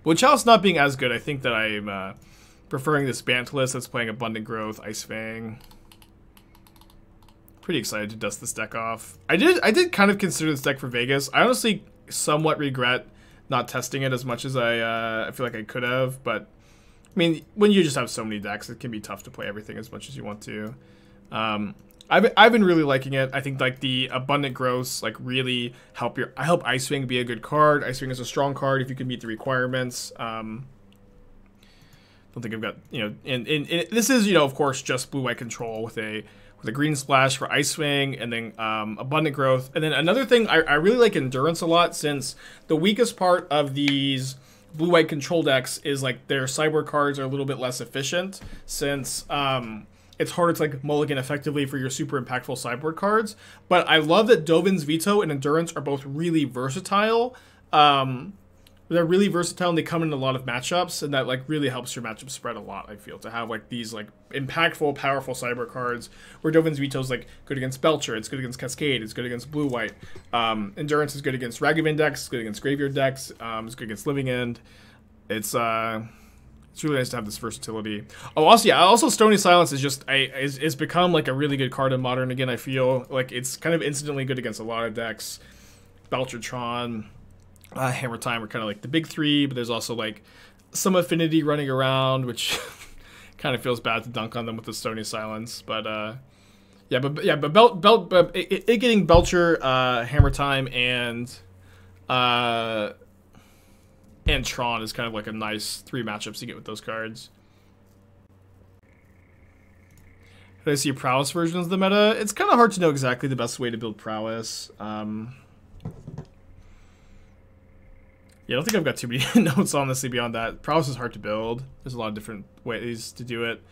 But Chalice not being as good, I think that I'm preferring this Bantalus that's playing Abundant Growth, Ice Fang. Pretty excited to dust this deck off. I did kind of consider this deck for Vegas. I honestly somewhat regret not testing it as much as I feel like I could have, but I mean, when you just have so many decks, it can be tough to play everything as much as you want to. I've been really liking it. I think like the Abundant Growths like really help Ice Fang be a good card. Ice Fang is a strong card if you can meet the requirements. Don't think I've got, you know, and this is, you know, of course, just blue-white control with a green splash for Ice Fang, and then Abundant Growth. And then another thing, I really like Endurance a lot, since the weakest part of these blue-white control decks is like their sideboard cards are a little bit less efficient, since it's harder to like mulligan effectively for your super impactful sideboard cards. But I love that Dovin's Veto and Endurance are both really versatile. They're really versatile and they come in a lot of matchups, and that like really helps your matchup spread a lot, I feel, to have like these like impactful, powerful cyber cards where Dovin's Veto is like good against Belcher, it's good against Cascade, it's good against blue-white. Endurance is good against Ragavan decks, it's good against Graveyard decks, it's good against Living End. It's really nice to have this versatility. Oh, also, yeah, also Stony Silence is just is become like a really good card in Modern again, I feel. Like it's kind of instantly good against a lot of decks. Belchertron, Hammer Time are kind of like the big three, but there's also like some Affinity running around, which kind of feels bad to dunk on them with the Stony Silence. But but getting Belcher, Hammer Time, and Tron is kind of like a nice 3 matchups you get with those cards. Did I see Prowess versions of the meta? It's kind of hard to know exactly the best way to build Prowess. Yeah, I don't think I've got too many notes honestly beyond that. Prowess is hard to build. There's a lot of different ways to do it.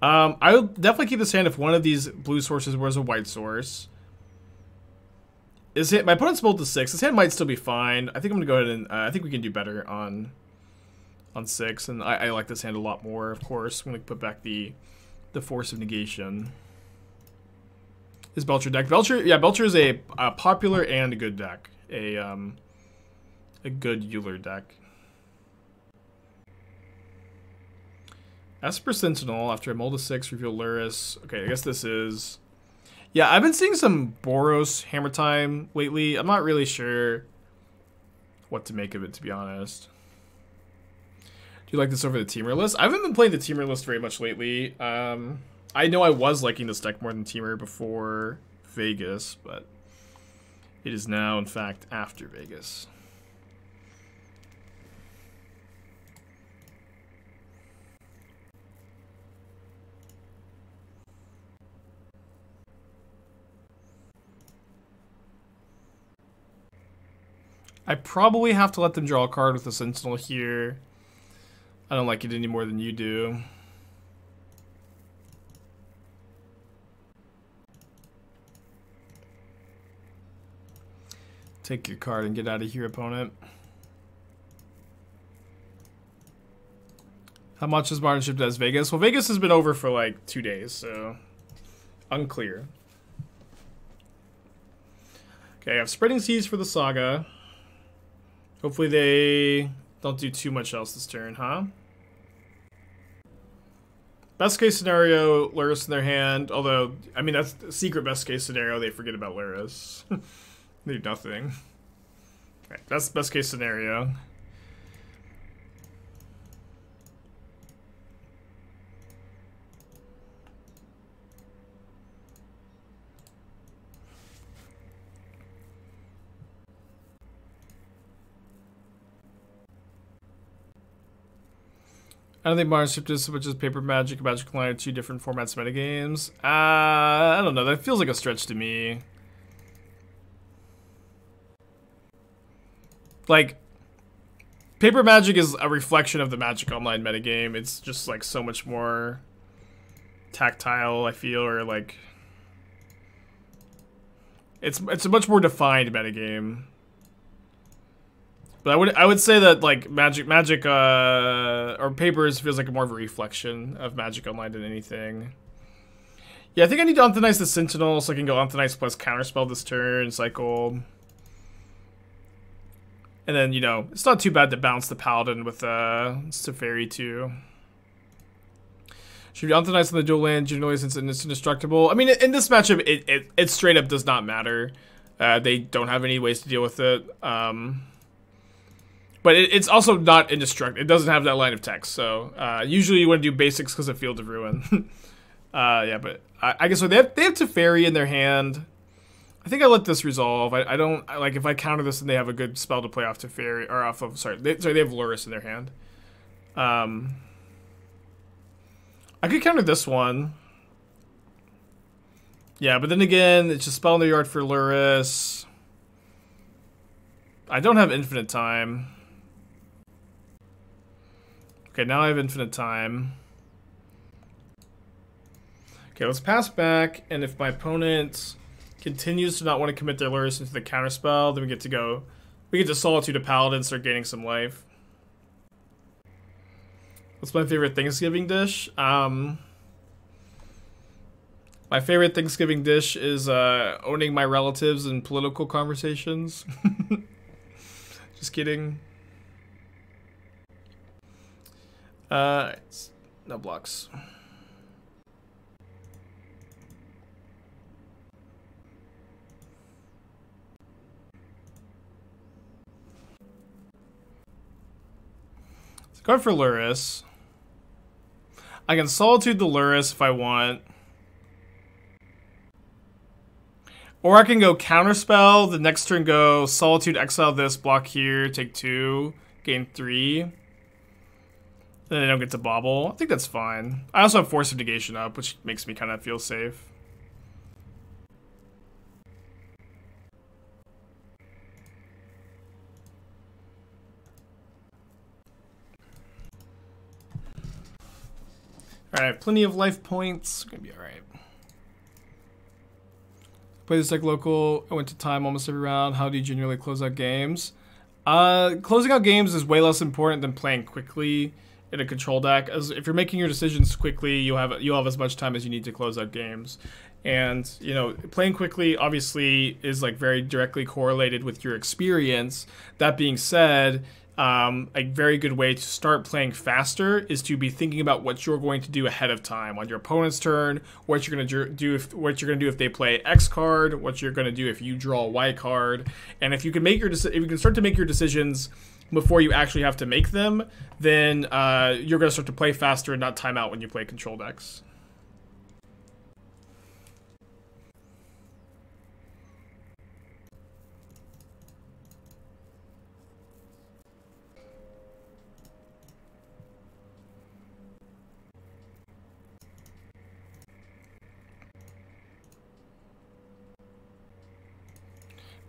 I would definitely keep this hand if one of these blue sources was a white source. My opponent's built to 6. This hand might still be fine. I think I'm gonna go ahead and I think we can do better on 6, and I like this hand a lot more. Of course, I'm gonna put back the Force of Negation. Is Belcher deck? Belcher is a popular and a good deck. A good Euler deck. Esper Sentinel, after I mold a 6, reveal Lurrus. Okay, I guess this is... Yeah, I've been seeing some Boros Hammer Time lately. I'm not really sure what to make of it, to be honest. Do you like this over the Teamer list? I haven't been playing the Teamer list very much lately. I know I was liking this deck more than Teamer before Vegas, but it is now, in fact, after Vegas. I probably have to let them draw a card with the Sentinel here. I don't like it any more than you do. Take your card and get out of here, opponent. How much is Modern shipped as Vegas? Well, Vegas has been over for like 2 days, so unclear. Okay, I have Spreading Seas for the Saga. Hopefully they don't do too much else this turn, huh? Best case scenario, Lurrus in their hand. Although, I mean, that's the secret best case scenario. They forget about Lurrus. They do nothing. Okay, that's the best case scenario. I don't think Modern shipped as much as Paper Magic and Magic Online are 2 different formats metagames. I don't know. That feels like a stretch to me. Like, Paper Magic is a reflection of the Magic Online metagame. It's just like so much more tactile, I feel, or like it's a much more defined metagame. But I would say that like Magic or Papers feels like more of a reflection of Magic Online than anything. Yeah, I think I need to Anthonize the Sentinel so I can go Anthonize plus Counterspell this turn, cycle. And then, you know, it's not too bad to bounce the Paladin with Teferi too. Should be Anthonize on the dual land generally since it's indestructible. I mean, in this matchup, it straight up does not matter. They don't have any ways to deal with it. But it's also not indestructible. It doesn't have that line of text. So usually you want to do basics because of Field of Ruin. Yeah, but I guess so they have Teferi in their hand. I think I let this resolve. I don't like if I counter this and they have a good spell to play off Teferi or off of they have Lurrus in their hand. I could counter this one. Yeah, but then again, it's just spell in the yard for Lurrus. I don't have infinite time. Okay, now I have infinite time. Okay, let's pass back, and if my opponent continues to not want to commit their Lurrus into the counterspell, then we get to Solitude a Paladin, start gaining some life. What's my favorite Thanksgiving dish? My favorite Thanksgiving dish is owning my relatives in political conversations. Just kidding. No blocks. So going for Lurrus. I can Solitude the Lurrus if I want. Or I can go Counterspell, the next turn go Solitude, exile this, block here, take 2, gain 3. Then I don't get to bobble. I think that's fine. I also have Force of Negation up, which makes me kind of feel safe. Alright, I have plenty of life points. Gonna be alright. Play this deck local. I went to time almost every round. How do you generally close out games? Closing out games is way less important than playing quickly in a control deck. As if you're making your decisions quickly, you'll have as much time as you need to close out games. And you know, playing quickly obviously is like very directly correlated with your experience. That being said, a very good way to start playing faster is to be thinking about what you're going to do ahead of time on your opponent's turn, what you're going to do if they play X card, what you're going to do if you draw a Y card, and if you can start to make your decisions before you actually have to make them, then you're going to start to play faster and not time out when you play control decks.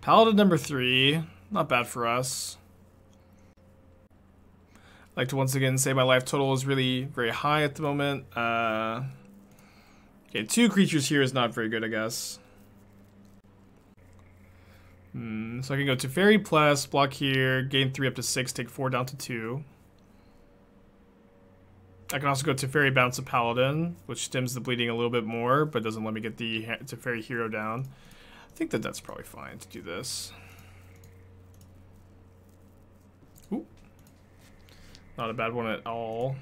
Paladin number 3, not bad for us. I'd like to once again say my life total is really very high at the moment. Okay, 2 creatures here is not very good, I guess. So I can go Teferi plus, block here, gain 3 up to 6, take 4 down to 2. I can also go Teferi bounce a Paladin, which stems the bleeding a little bit more, but doesn't let me get the Teferi hero down. I think that's probably fine to do this. Ooh. Not a bad one at all.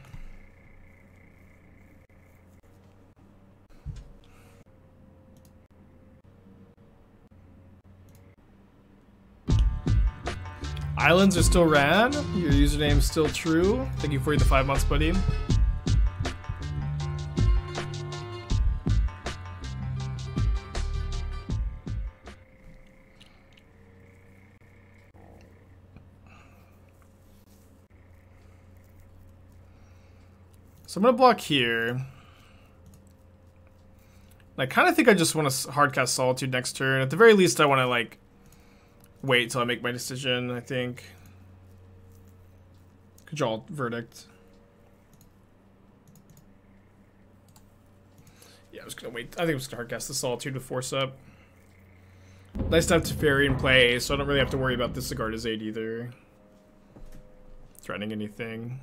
Islands are still rad. Your username is still true. Thank you for the 5 months, buddy. So I'm going to block here. I kind of think I just want to hardcast Solitude next turn. At the very least, I want to, like, wait till I make my decision, I think. Could draw Verdict. Yeah, I was going to wait. I think I was going to hardcast the Solitude to force up. Nice to have Teferi in play, so I don't really have to worry about this Sigarda's Aid either. Threatening anything.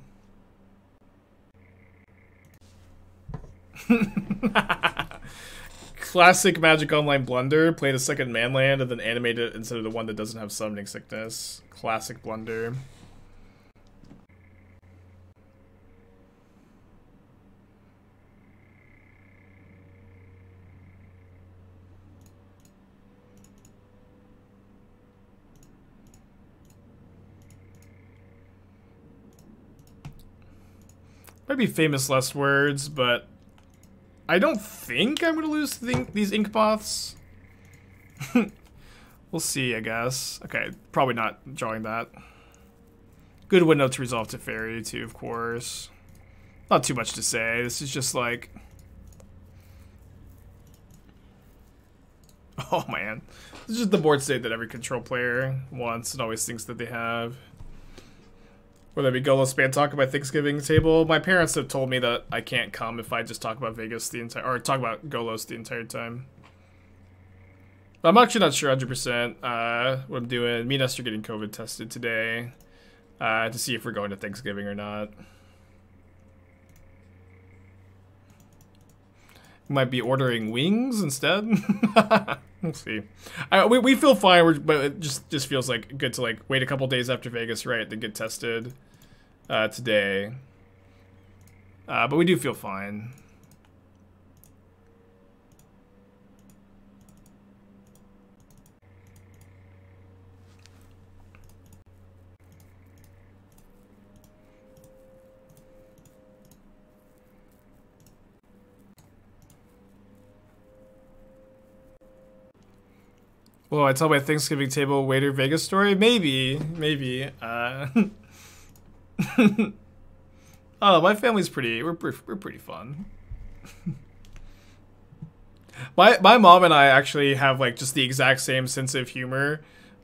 Classic Magic Online blunder. Play the second man land and then animate it instead of the one that doesn't have summoning sickness. Classic blunder. Might be famous last words, but I don't think I'm gonna lose these ink moths. We'll see, I guess. Okay, probably not drawing that. Good window to resolve Teferi too, of course. Not too much to say. This is just like, oh man, this is just the board state that every control player wants and always thinks that they have. Whether it be Golos Span talk about Thanksgiving table, my parents have told me that I can't come if I just talk about Vegas the entire, or talk about Golos the entire time. But I'm actually not sure 100% what I'm doing. Me and Esther are getting COVID tested today to see if we're going to Thanksgiving or not. Might be ordering wings instead. We'll see. We feel fine, but it just feels like good to like wait a couple days after Vegas, right? Then get tested today. But we do feel fine. Well, I tell my Thanksgiving table waiter Vegas story? Maybe. Oh, my family's we're pretty fun. My mom and I actually have like just the exact same sense of humor.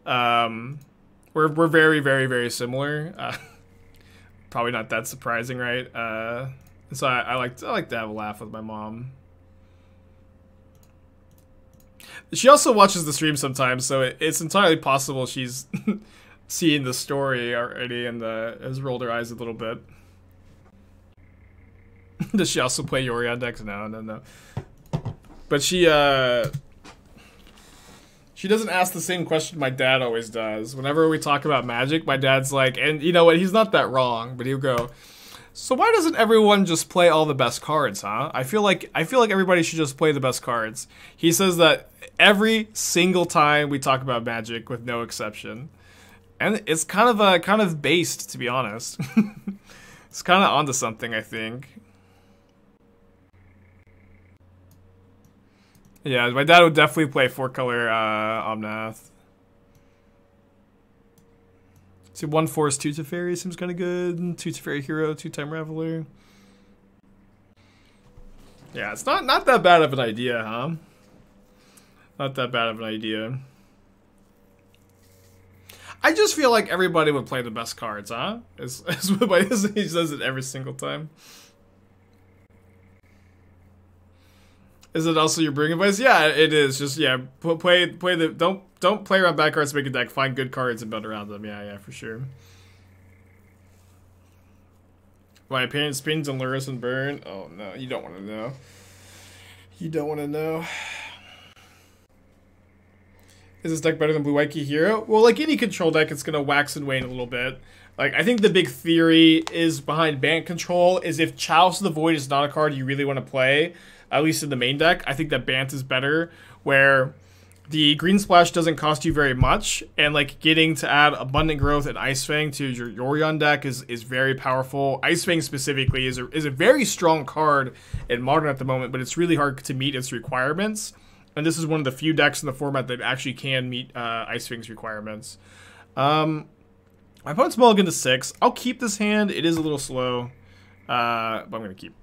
We're very, very, very similar. Probably not that surprising, right? So I like to have a laugh with my mom. She also watches the stream sometimes, so it's entirely possible she's seeing the story already and has rolled her eyes a little bit. Does she also play Yori on decks? No. But she doesn't ask the same question my dad always does. Whenever we talk about Magic, my dad's like, and you know what, he's not that wrong, but he'll go, so why doesn't everyone just play all the best cards, huh? I feel like everybody should just play the best cards. He says that every single time we talk about Magic, with no exception. And it's kind of based, to be honest. It's kind of onto something, I think. Yeah, my dad would definitely play 4-color Omnath. So 1 Force, 2 Teferi seems kind of good. 2 Teferi Hero, 2 Time Raveler. Yeah, it's not that bad of an idea, huh? Not that bad of an idea. I just feel like everybody would play the best cards, huh? He says it every single time. Is it also your brewing advice? Yeah, it is. Just yeah, play the don't play around bad cards to make a deck. Find good cards and build around them. Yeah, for sure. My opinion, spins on Lurrus and Burn. Oh no, you don't want to know. You don't want to know. Is this deck better than Blue White Key Hero? Well, like any control deck, it's gonna wax and wane a little bit. Like, I think the big theory is behind Bant Control is if Chalice of the Void is not a card you really want to play, at least in the main deck, I think that Bant is better, where the Green Splash doesn't cost you very much, and like getting to add Abundant Growth and Ice Fang to your Yorion deck is very powerful. Ice Fang specifically is a very strong card in Modern at the moment, but it's really hard to meet its requirements. And this is one of the few decks in the format that actually can meet Ice Fang's requirements. My opponent's mulligan to 6. I'll keep this hand. It is a little slow, but I'm going to keep.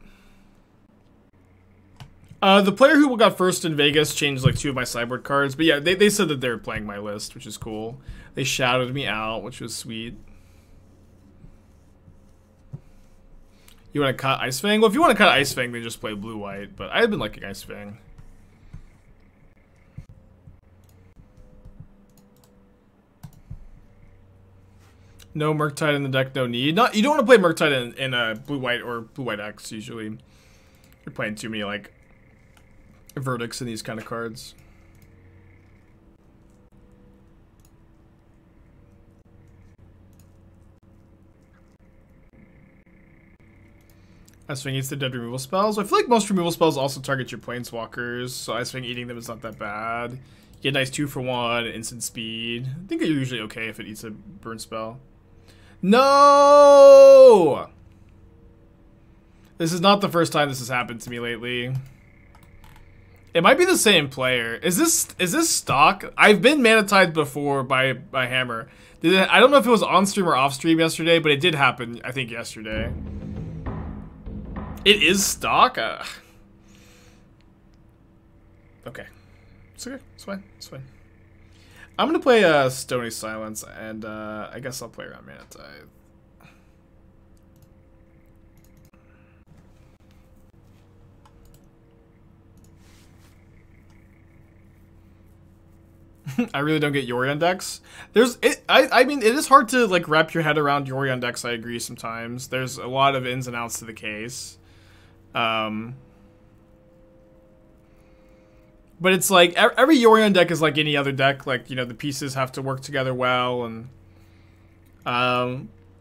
The player who got first in Vegas changed like 2 of my sideboard cards. But yeah, they said that they were playing my list, which is cool. They shouted me out, which was sweet. You want to cut Ice Fang? Well, if you want to cut Ice Fang, then just play Blue-White. But I've been liking Ice Fang. No Murktide in the deck, no need. You don't want to play Murktide in Blue-White or Blue-White X, usually. You're playing too many, like, verdicts in these kind of cards. Ice Wing eats the dead removal spells. I feel like most removal spells also target your planeswalkers, so Ice Wing eating them is not that bad. You get a nice 2-for-1, instant speed. I think you're usually okay if it eats a burn spell. No! This is not the first time this has happened to me lately. It might be the same player. Is this stock? I've been manatized before by Hammer. I don't know if it was on stream or off stream yesterday, but it did happen, I think, yesterday. It is stock? Okay. It's okay. It's fine. It's fine. I'm gonna play Stony Silence, and I guess I'll play around Manatide. I really don't get Yorion decks. I mean, it is hard to like wrap your head around Yorion decks. I agree. Sometimes there's a lot of ins and outs to the case. But it's like every Yorion deck is like any other deck. Like, you know, the pieces have to work together well, and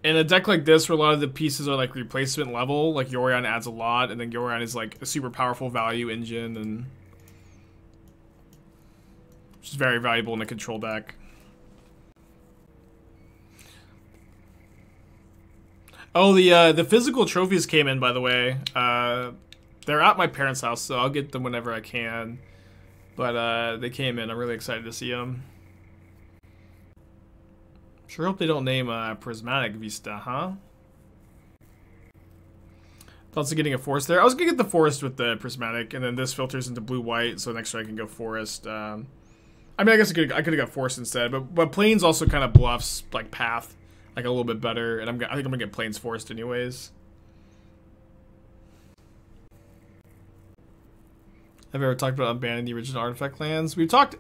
in a deck like this where a lot of the pieces are like replacement level, like Yorion adds a lot, and then Yorion is like a super powerful value engine, and which is very valuable in a control deck. Oh, the physical trophies came in, by the way. They're at my parents' house, so I'll get them whenever I can. But they came in. I'm really excited to see them. Sure hope they don't name Prismatic Vista, huh? Also getting a forest there. I was gonna get the forest with the Prismatic, and then this filters into blue-white, so next turn I can go forest. I mean, I guess I could have got forest instead, but plains also kind of bluffs like path like a little bit better, and I think I'm gonna get plains forest anyways. Have I ever talked about unbanning the original artifact lands? We've talked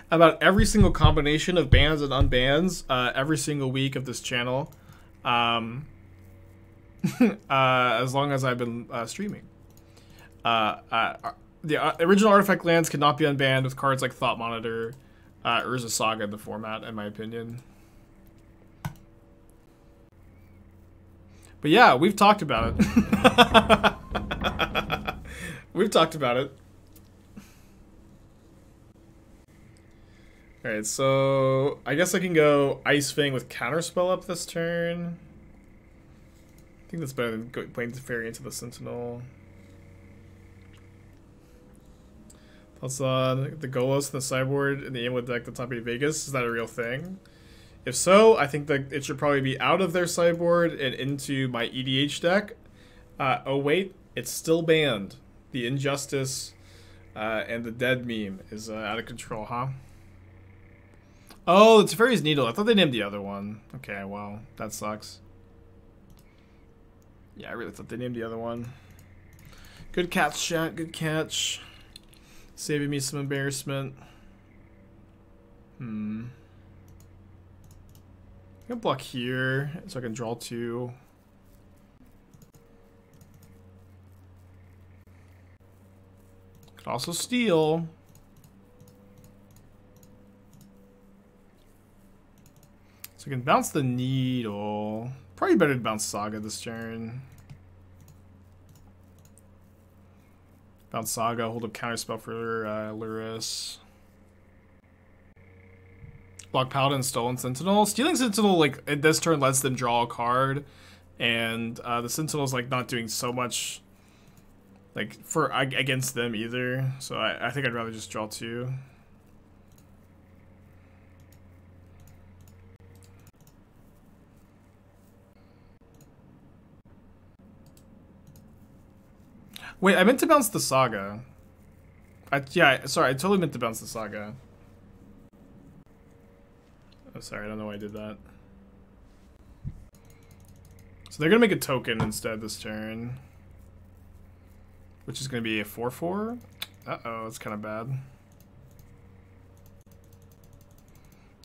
about every single combination of bans and unbans every single week of this channel, as long as I've been streaming. The original artifact lands cannot be unbanned with cards like Thought Monitor, Urza Saga in the format, in my opinion. But yeah, we've talked about it. We've talked about it. Alright, so I guess I can go Ice Fang with Counterspell up this turn. I think that's better than playing Teferi into the Sentinel. Thoughts on the Golos and the sideboard in the Amulet deck, the top 8 Vegas? Is that a real thing? If so, I think that it should probably be out of their sideboard and into my EDH deck. Oh wait, it's still banned. The Injustice and the Dead meme is out of control, huh? Oh, it's Teferi's Needle. I thought they named the other one. Okay, well, that sucks. Yeah, I really thought they named the other one. Good catch, chat. Good catch. Saving me some embarrassment. I'm gonna block here so I can draw 2. Could also steal. So I can bounce the Needle. Probably better to bounce Saga this turn. Bounce Saga, hold up Counterspell for Lurrus. Block Paladin, Stolen Sentinel. Stealing Sentinel, like, at this turn lets them draw a card. And the Sentinel's, like, not doing so much, like, for against them either. So I think I'd rather just draw 2. Wait, I meant to bounce the Saga. Yeah, sorry, I totally meant to bounce the Saga. Oh, sorry, I don't know why I did that. So they're gonna make a token instead this turn, which is gonna be a 4/4. Uh-oh, that's kind of bad.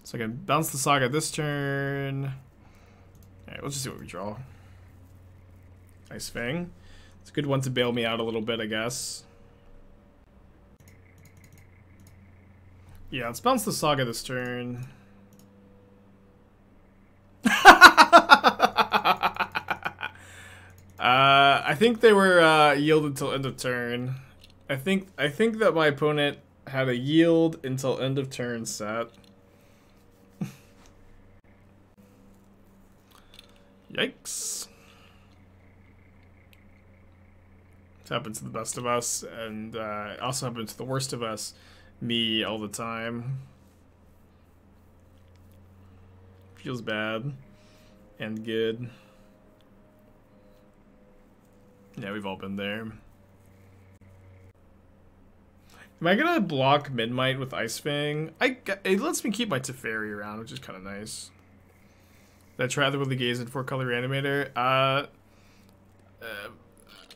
So I can bounce the Saga this turn. Alright, we'll just see what we draw. Ice Fang. It's a good one to bail me out a little bit, I guess. Yeah, let's bounce the Saga this turn. I think they were yielded till end of turn. I think that my opponent had a yield until end of turn set. Yikes. It happens to the best of us, and it also happens to the worst of us. Me all the time. Feels bad. And good. Yeah, we've all been there. Am I gonna block Midnight with Ice Fang? It lets me keep my Teferi around, which is kind of nice. Did I try the Willy Gaze in 4-color Reanimator?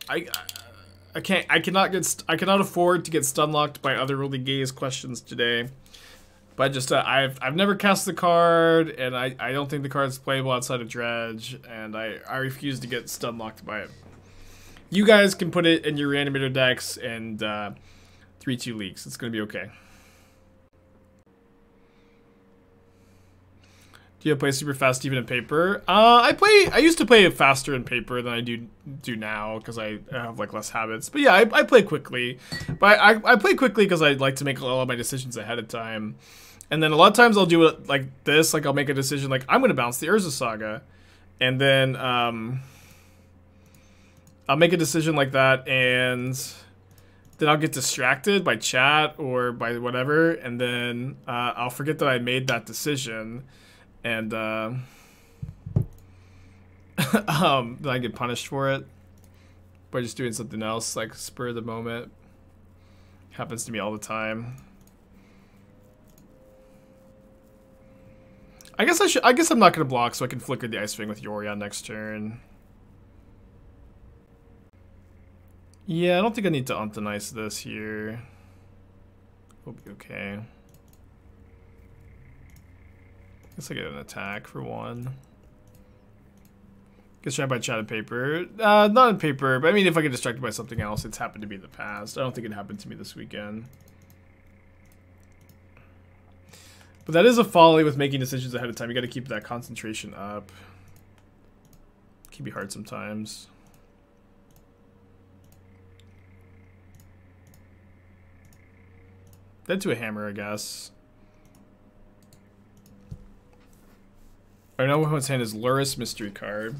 I cannot afford to get stun-locked by other Willy Gaze questions today. But just I've never cast the card, and I don't think the card's playable outside of Dredge, and I refuse to get stun-locked by it. You guys can put it in your Reanimator decks and 3-2 leaks. It's gonna be okay. Do you play super fast even in paper? I used to play faster in paper than I do now because I have like less habits. But yeah, I play quickly. But I play quickly because I like to make all of my decisions ahead of time. And then a lot of times I'll do it like this. Like I'll make a decision like I'm gonna bounce the Urza Saga, and then I'll make a decision like that, and then I'll get distracted by chat or by whatever, and then I'll forget that I made that decision, and then I get punished for it by just doing something else, like spur of the moment. Happens to me all the time. I guess I'm not gonna block, so I can flicker the Ice Fang with Yorion next turn. Yeah, I don't think I need to Untonice this here. We'll be okay. Guess I get an attack for one. Guess try by chat and paper. Not in paper, but I mean if I get distracted by something else, it's happened to me in the past. I don't think it happened to me this weekend. But that is a folly with making decisions ahead of time. You gotta keep that concentration up. It can be hard sometimes. Dead to a hammer, I guess. I know what's hand is Lurrus Mystery card.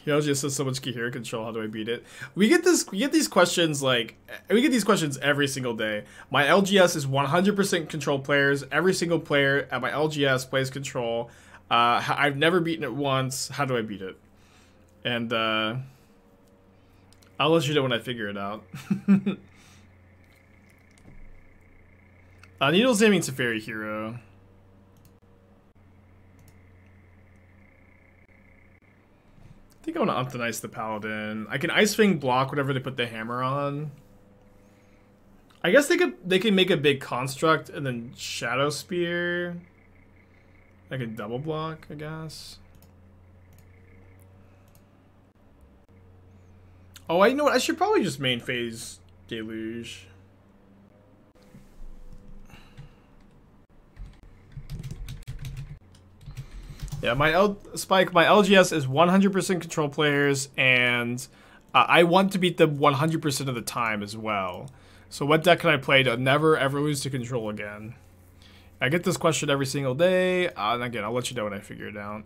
He also just says so much Kihira control. How do I beat it? We get these questions like every single day. My LGS is 100% control players. Every single player at my LGS plays control. I've never beaten it once. How do I beat it? And I'll let you know when I figure it out. Needle's aiming Teferi Hero. I think I want to Untonice the Paladin. I can Ice Fang block whatever they put the hammer on. I guess they can make a big construct and then Shadow Spear. I can double block, I guess. Oh, you know what? I should probably just main phase Deluge. Yeah, my LGS is 100% control players, and I want to beat them 100% of the time as well. So what deck can I play to never ever lose to control again? I get this question every single day, and again, I'll let you know when I figure it out.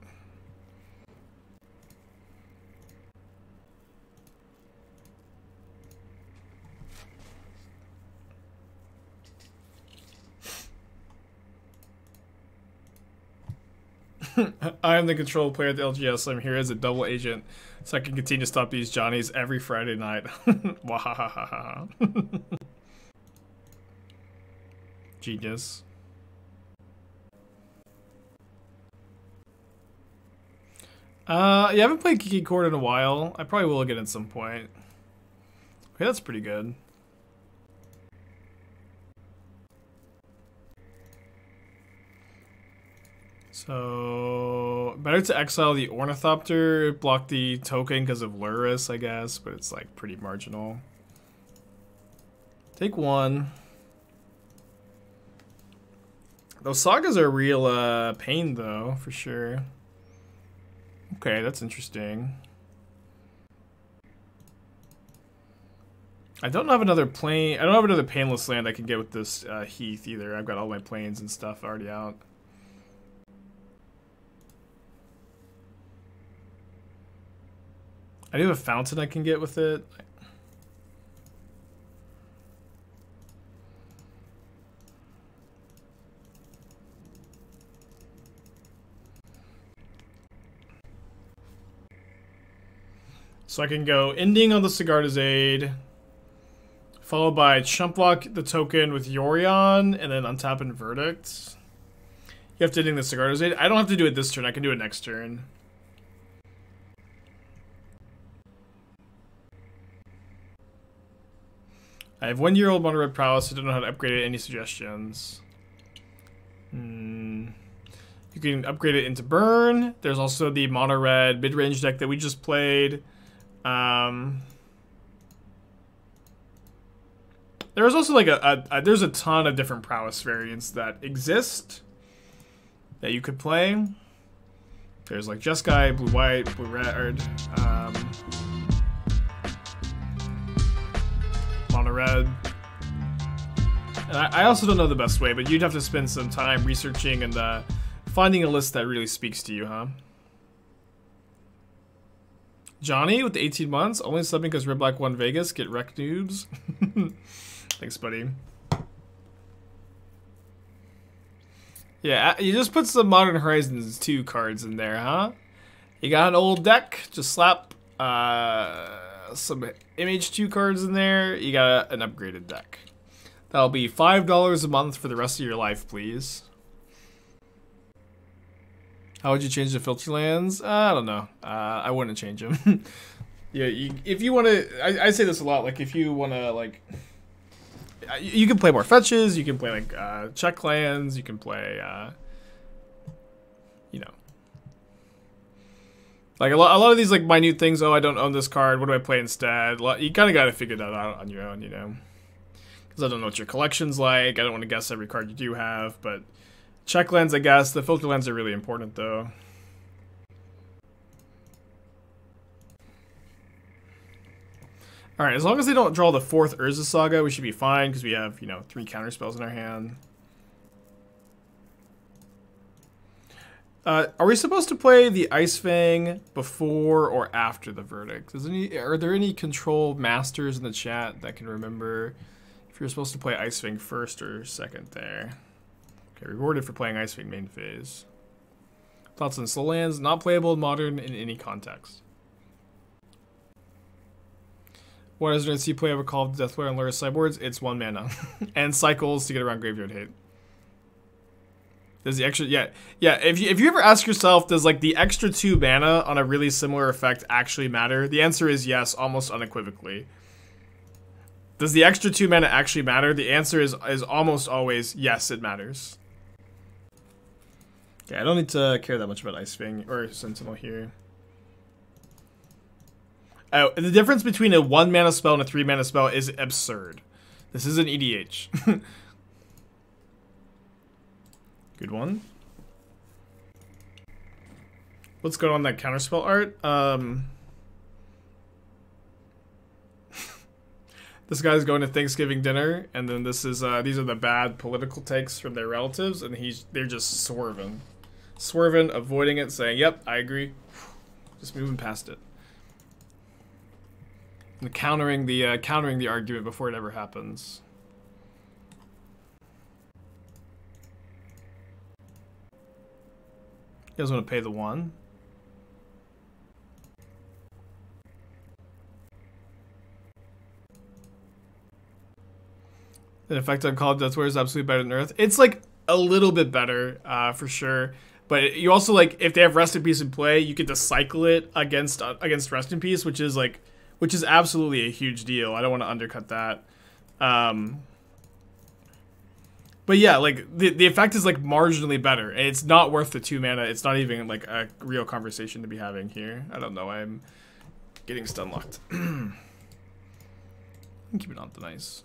I am the control player at the LGS. I'm here as a double agent, so I can continue to stop these Johnnies every Friday night. Wahahaha. Genius. Yeah, I haven't played Kiki Court in a while. I probably will again at some point. Okay, that's pretty good. So, better to exile the Ornithopter, block the token because of Lurrus, I guess, but it's like pretty marginal. Take one. Those sagas are real pain, though, for sure. Okay, that's interesting. I don't have another plane. I don't have another painless land I can get with this Heath either. I've got all my planes and stuff already out. I do have a fountain I can get with it. So I can go ending on the Sigarda's Aid, followed by chump block the token with Yorion, and then untap and Verdict. You have to ending the Sigarda's Aid. I don't have to do it this turn. I can do it next turn. I have 1-year-old Mono Red Prowess. I don't know how to upgrade it. Any suggestions? You can upgrade it into Burn. There's also the Mono Red mid-range deck that we just played. There's also like there's a ton of different prowess variants that exist that you could play. There's like Jeskai, blue white, blue red, mono red. And I also don't know the best way, but you'd have to spend some time researching and finding a list that really speaks to you, huh? Johnny with the 18 months, only subbing because Red Black won Vegas. Get wrecked, noobs. Thanks, buddy. Yeah, you just put some Modern Horizons 2 cards in there, huh? You got an old deck, just slap some MH2 cards in there. You got an upgraded deck. That'll be $5 a month for the rest of your life, please. How would you change the filter lands? I don't know. I wouldn't change them. Yeah, if you want to, I say this a lot. Like, if you want to, like, you can play more fetches. You can play like check lands. You can play, you know, like a lot of these like minute things. Oh, I don't own this card. What do I play instead? You kind of got to figure that out on your own, you know, because I don't know what your collection's like. I don't want to guess every card you do have, but. Check lands, I guess. The filter lands are really important, though. Alright, as long as they don't draw the 4th Urza Saga, we should be fine, because we have, you know, 3 counter spells in our hand. Are we supposed to play the Ice Fang before or after the Verdict? Are there any control masters in the chat that can remember if you're supposed to play Ice Fang first or second there? Okay, rewarded for playing Ice Fang main phase. Thoughts on slow lands? Not playable in Modern in any context. What is there to see play over Call of Deathware and Lure sideboards? It's 1 mana. And cycles to get around Graveyard Hate. Does the extra... Yeah. If you ever ask yourself, does like the extra 2 mana on a really similar effect actually matter? The answer is yes, almost unequivocally. Does the extra 2 mana actually matter? The answer is almost always yes, it matters. Okay, I don't need to care that much about Ice Fang or Sentinel here. Oh, the difference between a 1 mana spell and a 3 mana spell is absurd. This is an EDH. Good one. What's going on in that counterspell art? This guy's going to Thanksgiving dinner, and then this is these are the bad political takes from their relatives, and they're just swerving, avoiding it, saying, "Yep, I agree," just moving past it, and countering the argument before it ever happens. You guys want to pay the 1? The effect on Call of Deathware is absolutely better than Earth. It's like a little bit better, for sure. But you also like if they have Rest in Peace in play, you get to cycle it against Rest in Peace, which is absolutely a huge deal. I don't want to undercut that. But yeah, like the effect is like marginally better, and it's not worth the 2 mana. It's not even like a real conversation to be having here. I don't know. I'm getting stun locked. Keep it on the nice.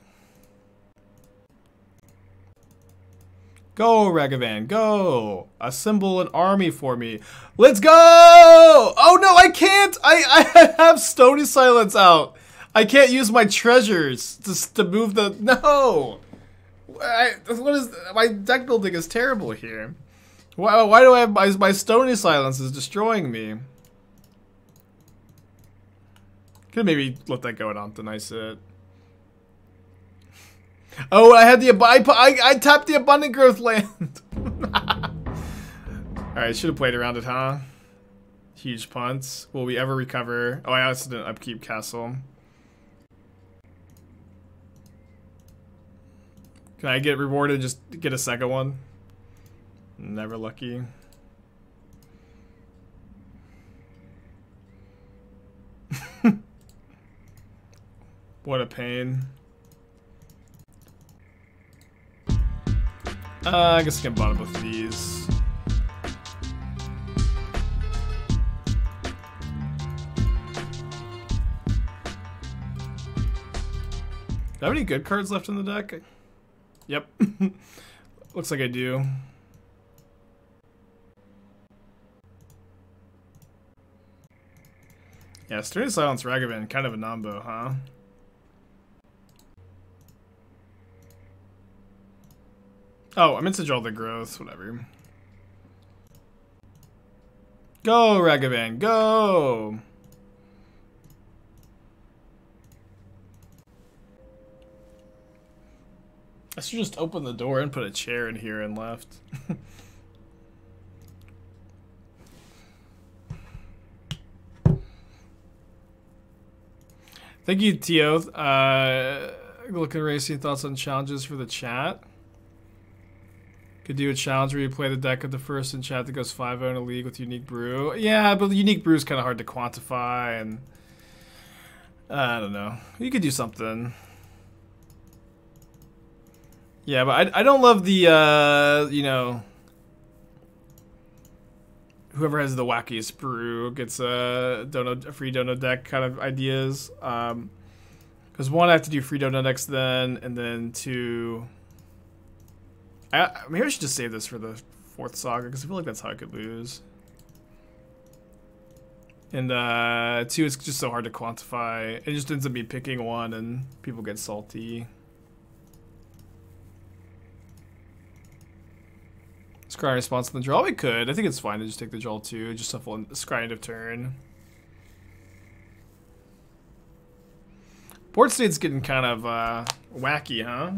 Go, Ragavan, go! Assemble an army for me. Let's go! Oh no, I can't! I have Stony Silence out. I can't use my treasures to move the... No! What is... My deck building is terrible here. Why do I have... My Stony Silence is destroying me. Could maybe let that go and optimize it. Oh, I had the... I tapped the Abundant Growth land! Alright, should have played around it, huh? Huge punts. Will we ever recover? Oh, I also didn't upkeep Castle. Can I get rewarded just to get a second one? Never lucky. What a pain. I guess I can bottom both of these. Do I have any good cards left in the deck? Yep. Looks like I do. Yeah, Stony Silence Ragavan, kind of a nombo, huh? Oh, I meant to draw the growth, whatever. Go, Ragavan, go! I should just open the door and put a chair in here and left. Thank you, Tio. Looking racing thoughts on challenges for the chat. Could do a challenge where you play the deck of the first in chat that goes 5-0 in a league with Unique Brew. Yeah, but the Unique Brew is kind of hard to quantify, and I don't know. You could do something. Yeah, but I don't love the, you know, whoever has the wackiest brew gets a free dono deck kind of ideas. Because one, I have to do free dono decks then, and then two... maybe I should just save this for the 4th saga, because I feel like that's how I could lose. And 2, it's just so hard to quantify. It just ends up me picking one, and people get salty. Scry response on the draw. We could. I think it's fine to just take the draw too. Just shuffle scry end of turn. Board state's getting kind of wacky, huh?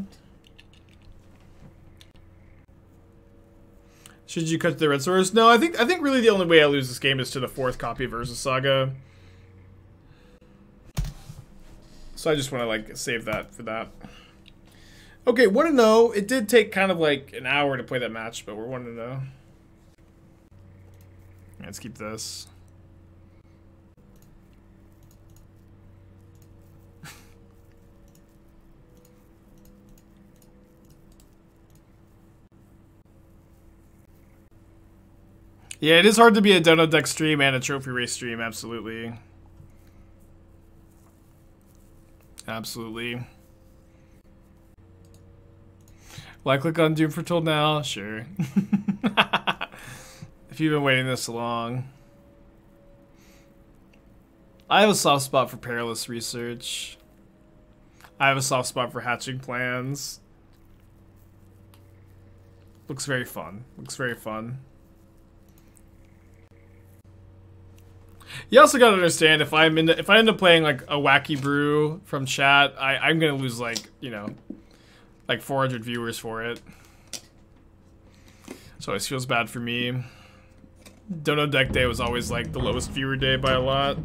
Should you cut the red source? No, I think really the only way I lose this game is to the 4th copy of Urza Saga. So I just want to like save that for that. Okay, 1-0. It did take kind of like an hour to play that match, but we're 1-0. Let's keep this. Yeah, it is hard to be a dono deck stream and a trophy race stream, absolutely. Absolutely. Will I click on Doom Foretold now? Sure. If you've been waiting this long. I have a soft spot for perilous research. I have a soft spot for hatching plans. Looks very fun. Looks very fun. You also gotta understand if I end up playing like a wacky brew from chat, I'm gonna lose like, you know, like 400 viewers for it. So it always feels bad for me. Dono Deck Day was always like the lowest viewer day by a lot.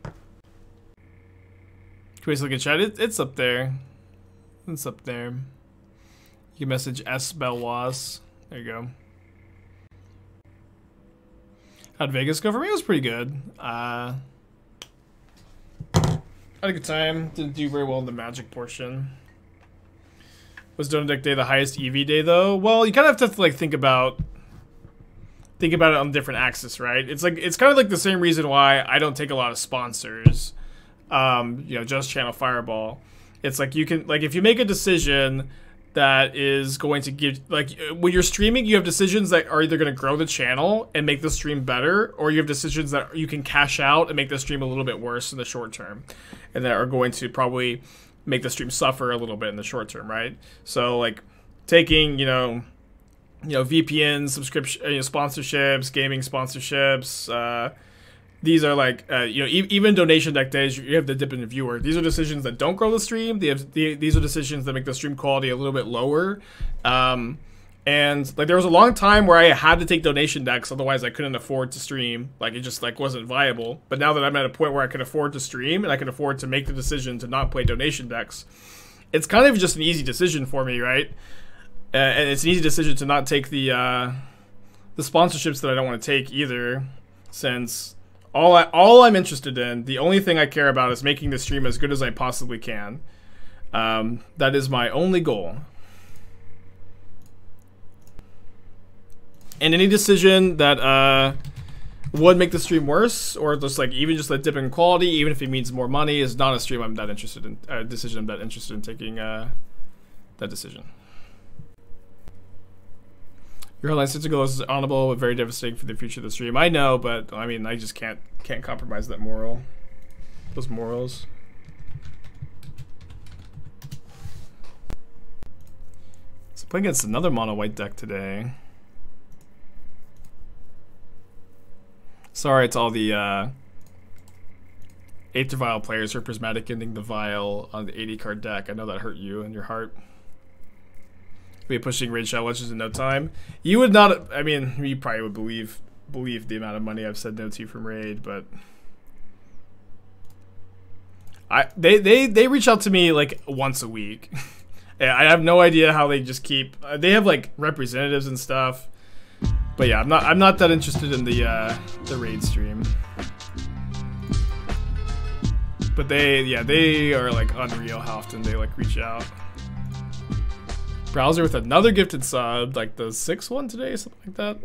Can we look at chat? It's up there. It's up there. You can message S Belwas. There you go. How'd Vegas go? For me, it was pretty good. Had a good time. Didn't do very well in the Magic portion. Was Dono Deck Day the highest EV day though? Well, you kind of have to like think about it on different axis, right? It's kind of like the same reason why I don't take a lot of sponsors. You know, just channel Fireball. It's like you can, like, if you make a decision that is going to give, like, when you're streaming, you have decisions that are either going to grow the channel and make the stream better, or you have decisions that you can cash out and make the stream a little bit worse in the short term, and that are going to probably make the stream suffer a little bit in the short term, right? So, like, taking, VPN subscription, sponsorships, gaming sponsorships, these are like, even donation deck days, you have the dip in the viewer. These are decisions that don't grow the stream. These are decisions that make the stream quality a little bit lower. And like there was a long time where I had to take donation decks, otherwise I couldn't afford to stream. Like it just like wasn't viable. But now that I'm at a point where I can afford to stream and I can afford to make the decision to not play donation decks, it's kind of just an easy decision for me, right? And it's an easy decision to not take the sponsorships that I don't want to take either, since all I'm interested in, the only thing I care about is making the stream as good as I possibly can. That is my only goal. And any decision that would make the stream worse, or just like even just a dip in quality, even if it means more money, is not a stream I'm that interested in. Decision I'm that interested in taking. That decision. Your headline since ago is honorable but very devastating for the future of the stream. I know, but I mean, I just can't compromise that moral. Those morals. So playing against another mono white deck today. Sorry, it's all the Aether Vial players who are prismatic ending the Vial on the 80 card deck. I know that hurt you in your heart. Be pushing Raid Shadow Legends in no time. You would not. I mean, you probably would believe the amount of money I've said no to from Raid, but they reach out to me like once a week. I have no idea how they just keep. They have like representatives and stuff, but yeah, I'm not that interested in the Raid stream. But they are like unreal how often they like reach out. Browser with another gifted sub, like the 6th one today, something like that.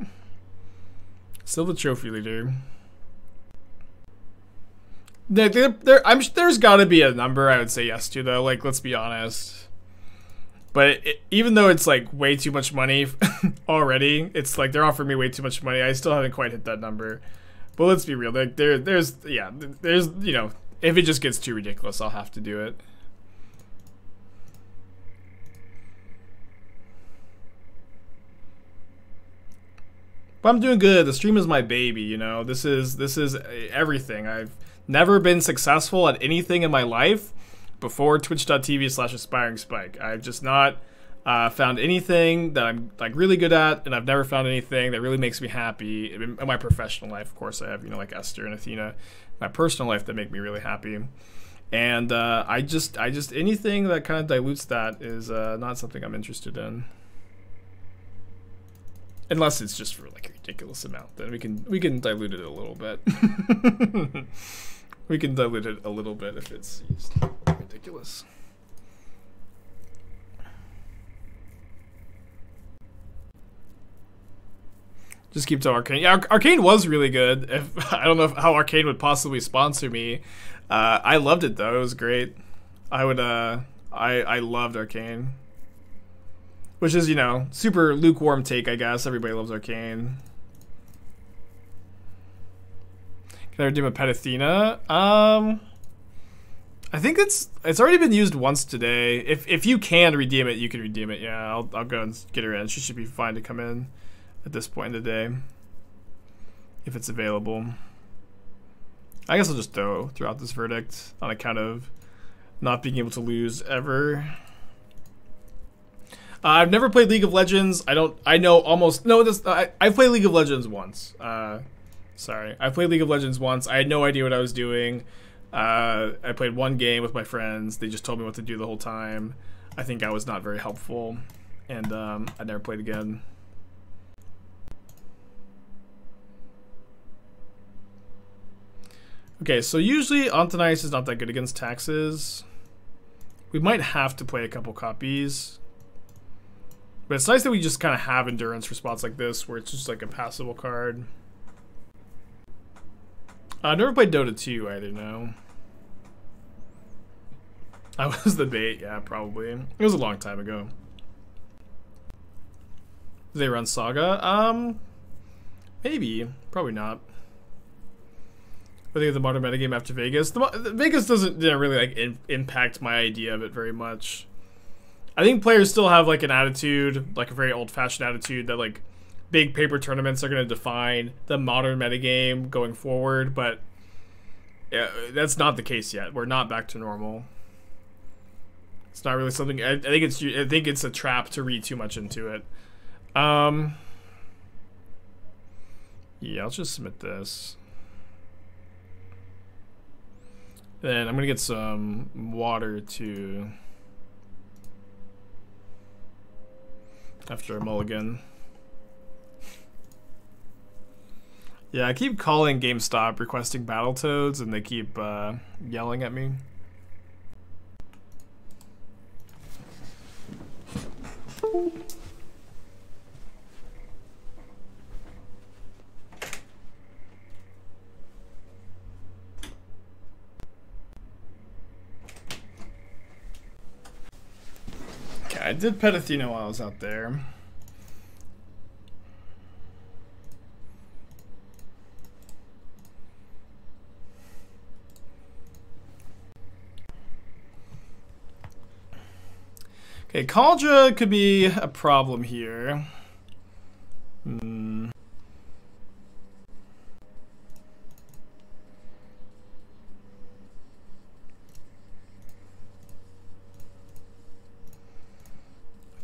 Still the trophy leader. There's got to be a number I would say yes to, though. Like, let's be honest. But even though it's like way too much money already, it's like they're offering me way too much money. I still haven't quite hit that number. But let's be real. Like, there's if it just gets too ridiculous, I'll have to do it. But I'm doing good. The stream is my baby, you know. This is everything. I've never been successful at anything in my life before twitch.tv/aspiringspike. I've just not found anything that I'm like really good at, and I've never found anything that really makes me happy in my professional life. Of course, I have, like Esther and Athena, my personal life that make me really happy. And I just anything that kind of dilutes that is not something I'm interested in. Unless it's just for like a ridiculous amount, then we can dilute it a little bit. We can dilute it a little bit if it's ridiculous. Just keep to Arcane. Yeah, Arcane was really good. I don't know how Arcane would possibly sponsor me. I loved it though. It was great. I loved Arcane. Which is, super lukewarm take, I guess. Everybody loves Arcane. Can I redeem a Pet Athena? I think it's already been used once today. If you can redeem it, you can redeem it. Yeah, I'll go and get her in. She should be fine to come in at this point in the day. If it's available. I guess I'll just throw out this verdict on account of not being able to lose ever. I've never played League of Legends. I know almost no. I played League of Legends once. Sorry, I played League of Legends once. I had no idea what I was doing. I played one game with my friends. They just told me what to do the whole time. I think I was not very helpful, and I never played again. Okay, so usually Antonice is not that good against taxes. We might have to play a couple copies. But it's nice that we just kind of have endurance for spots like this, where it's just like a passable card. I've never played Dota 2 either, no. I was the bait, yeah, probably. It was a long time ago. Do they run Saga? Maybe. Probably not. I think of the modern metagame after Vegas. Vegas didn't really like impact my idea of it very much. I think players still have like an attitude, like a very old-fashioned attitude that like big paper tournaments are going to define the modern metagame going forward, but yeah, that's not the case yet. We're not back to normal. It's not really something. I think it's a trap to read too much into it. Yeah, I'll just submit this. Then I'm gonna get some water too after a mulligan. Yeah, I keep calling GameStop requesting Battletoads and they keep yelling at me. Okay, I did pet Athena while I was out there. Okay, Kaldra could be a problem here. I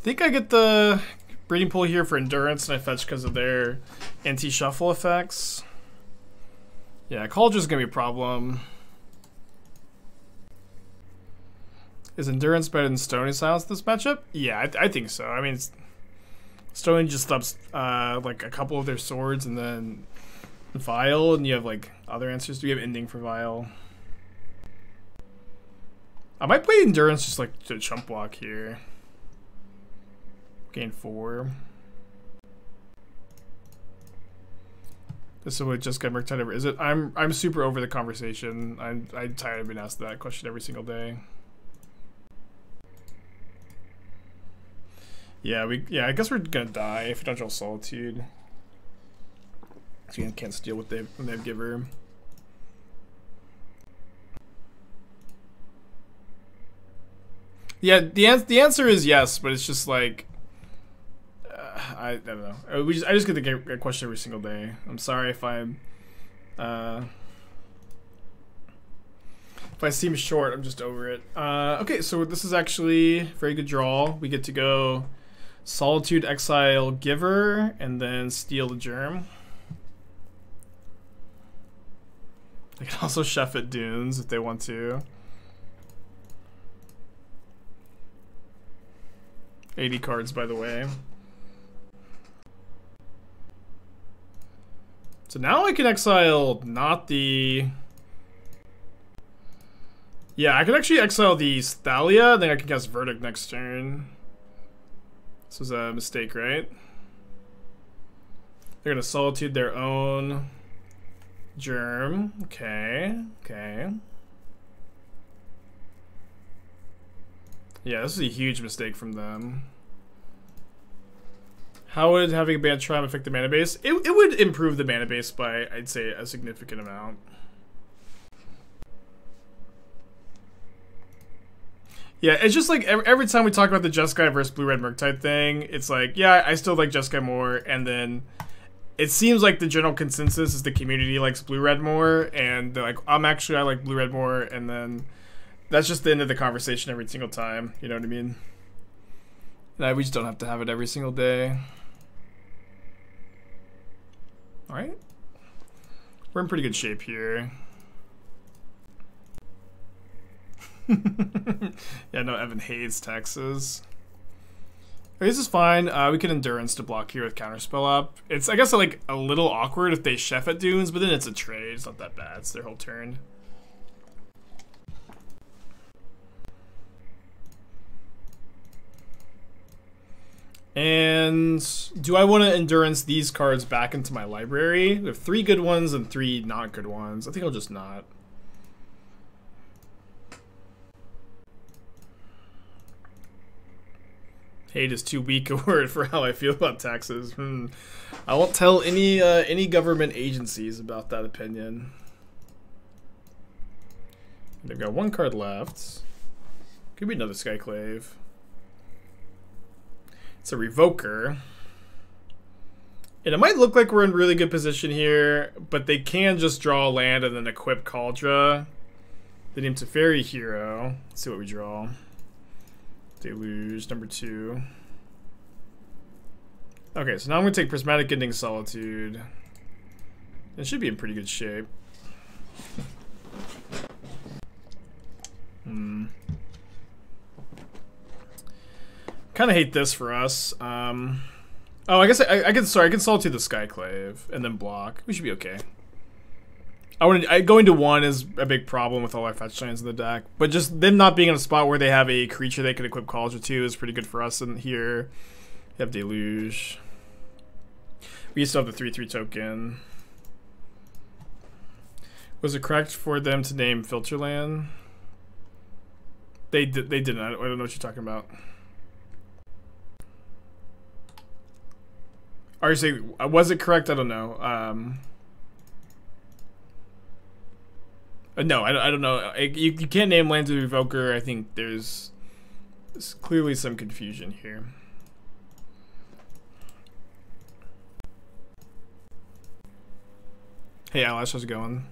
think I get the breeding pool here for endurance and I fetch because of their anti-shuffle effects. Yeah, Kaldra's gonna be a problem. Is endurance better than Stony Silence this matchup? Yeah, I think so. I mean, Stony just stops like a couple of their swords and then Vile, and you have like other answers. Do we have ending for Vile? I might play endurance just like to chump block here. Gain 4. This is what just got Murktide over. Is it? I'm super over the conversation. I'm tired of being asked that question every single day. Yeah, I guess we're gonna die if we don't draw Solitude. So you can't steal what they give her. Yeah, the answer is yes, but it's just like I don't know. I just get the question every single day. I'm sorry if I'm if I seem short. I'm just over it. Okay, so this is actually a very good draw. We get to go Solitude, Exile, Giver, and then steal the Germ. They can also chef at Dunes if they want to. 80 cards, by the way. So now I can exile not the... Yeah, I can actually exile the Thalia, then I can cast Verdict next turn. This was a mistake, right? They're gonna Solitude their own Germ. Okay, okay. Yeah, this is a huge mistake from them. How would having a banned Triumph affect the mana base? It would improve the mana base by, I'd say, a significant amount. Yeah, it's just like every time we talk about the Jeskai versus Blue-Red Murktide thing, it's like, yeah, I still like Jeskai more, and then it seems like the general consensus is the community likes Blue-Red more, and they're like, I like Blue-Red more, and then that's just the end of the conversation every single time, you know what I mean? Nah, we just don't have to have it every single day. Alright. We're in pretty good shape here. Yeah, no, Evan hates taxes. Okay, this is fine. We can endurance to block here with counterspell up. It's, I guess, like a little awkward if they chef at Dunes, but then it's a trade. It's not that bad. It's their whole turn. And do I want to endurance these cards back into my library? We have 3 good ones and 3 not good ones. I think I'll just not. Hate is too weak a word for how I feel about taxes. I won't tell any government agencies about that opinion. They've got one card left. Could be another Skyclave. It's a Revoker. And it might look like we're in really good position here, but they can just draw a land and then equip Kaldra. The name's Teferi Hero. Let's see what we draw. Deluge, number 2. Okay, so now I'm going to take Prismatic Ending Solitude. It should be in pretty good shape. Kind of hate this for us. Oh, I guess I can Solitude the Skyclave and then block. We should be okay. Going to 1 is a big problem with all our fetch lands in the deck, but just them not being in a spot where they have a creature they can equip Kaldra to is pretty good for us in here. You have Deluge. We used to have the 3/3 token. Was it correct for them to name Filterland? They didn't. I don't know what you're talking about. Are you saying, was it correct? I don't know. No, I don't know. You can't name lands with Revoker. I think there's clearly some confusion here. Hey, Alash, how's it going?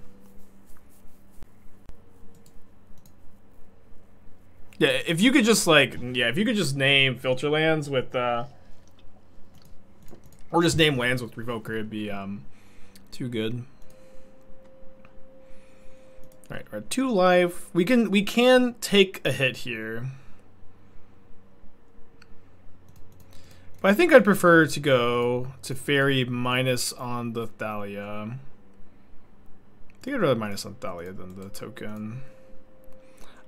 Yeah, if you could just if you could just name filter lands with, or just name lands with Revoker, it'd be too good. All right, we're at 2 life. We can take a hit here, but I think I'd prefer to go to Teferi minus on the Thalia. I think I'd rather minus on Thalia than the token.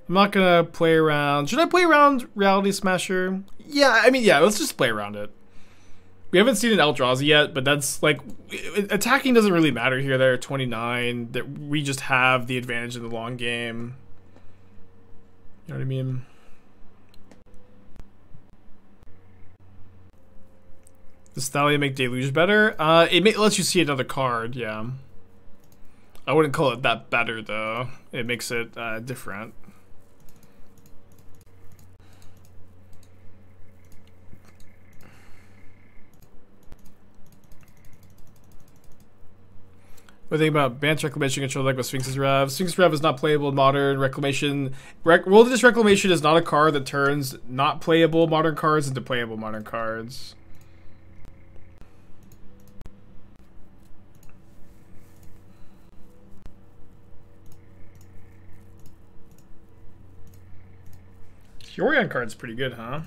I'm not gonna play around. Should I play around Reality Smasher? Yeah, I mean, yeah, let's just play around it. We haven't seen an Eldrazi yet, but that's like, attacking doesn't really matter here. They're at 29. That we just have the advantage in the long game. You know what I mean? Does Thalia make Deluge better? It lets you see another card, yeah. I wouldn't call it that better, though. It makes it different. What do you think about Bant Reclamation control deck with Sphinx's Rev? Sphinx's Rev is not playable in Modern. Reclamation. Wilderness Reclamation is not a card that turns not playable Modern cards into playable Modern cards. Yorion card's pretty good, huh?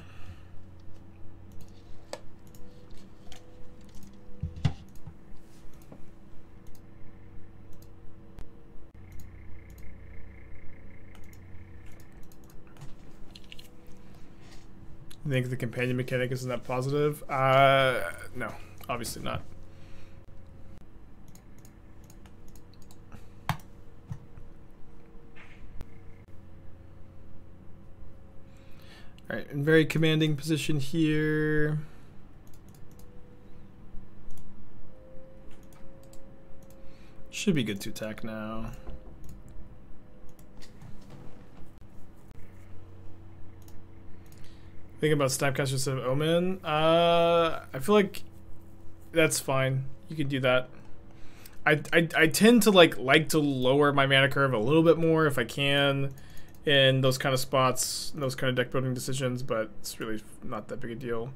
I think the companion mechanic isn't that positive. No, obviously not. All right, in very commanding position here. Should be good to attack now. Thinking about Snapcaster instead of Omen. I feel like that's fine. You can do that. I tend to like to lower my mana curve a little bit more if I can in those kind of spots, those kind of deck building decisions, but it's really not that big a deal.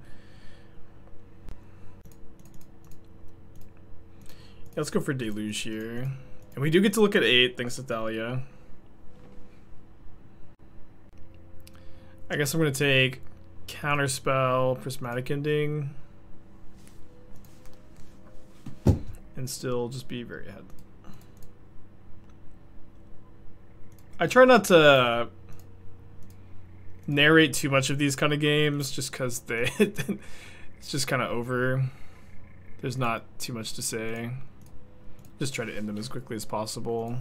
Yeah, let's go for Deluge here. And we do get to look at 8 thanks to Thalia. I guess I'm going to take Counterspell, Prismatic Ending, and still just be very ahead. I try not to narrate too much of these kind of games just because it's just kind of over. There's not too much to say. Just try to end them as quickly as possible.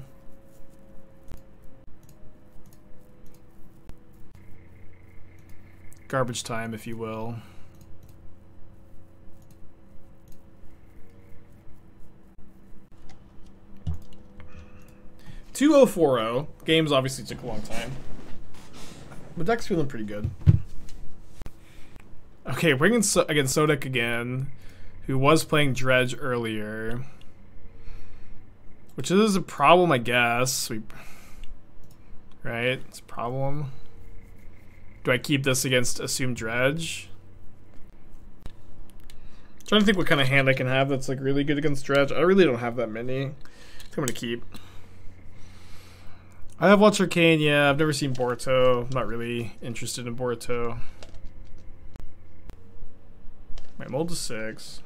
Garbage time, if you will. 2040. Games obviously took a long time. But deck's feeling pretty good. Okay, bringing against Sodek again, who was playing Dredge earlier. Which is a problem, I guess. Right? It's a problem. Do I keep this against Assumed Dredge? Trying to think what kind of hand I can have that's like really good against Dredge. I really don't have that many. I think I'm gonna keep. I have Watch Arcane, yeah. I've never seen Boruto. I'm not really interested in Boruto. My mold is 6.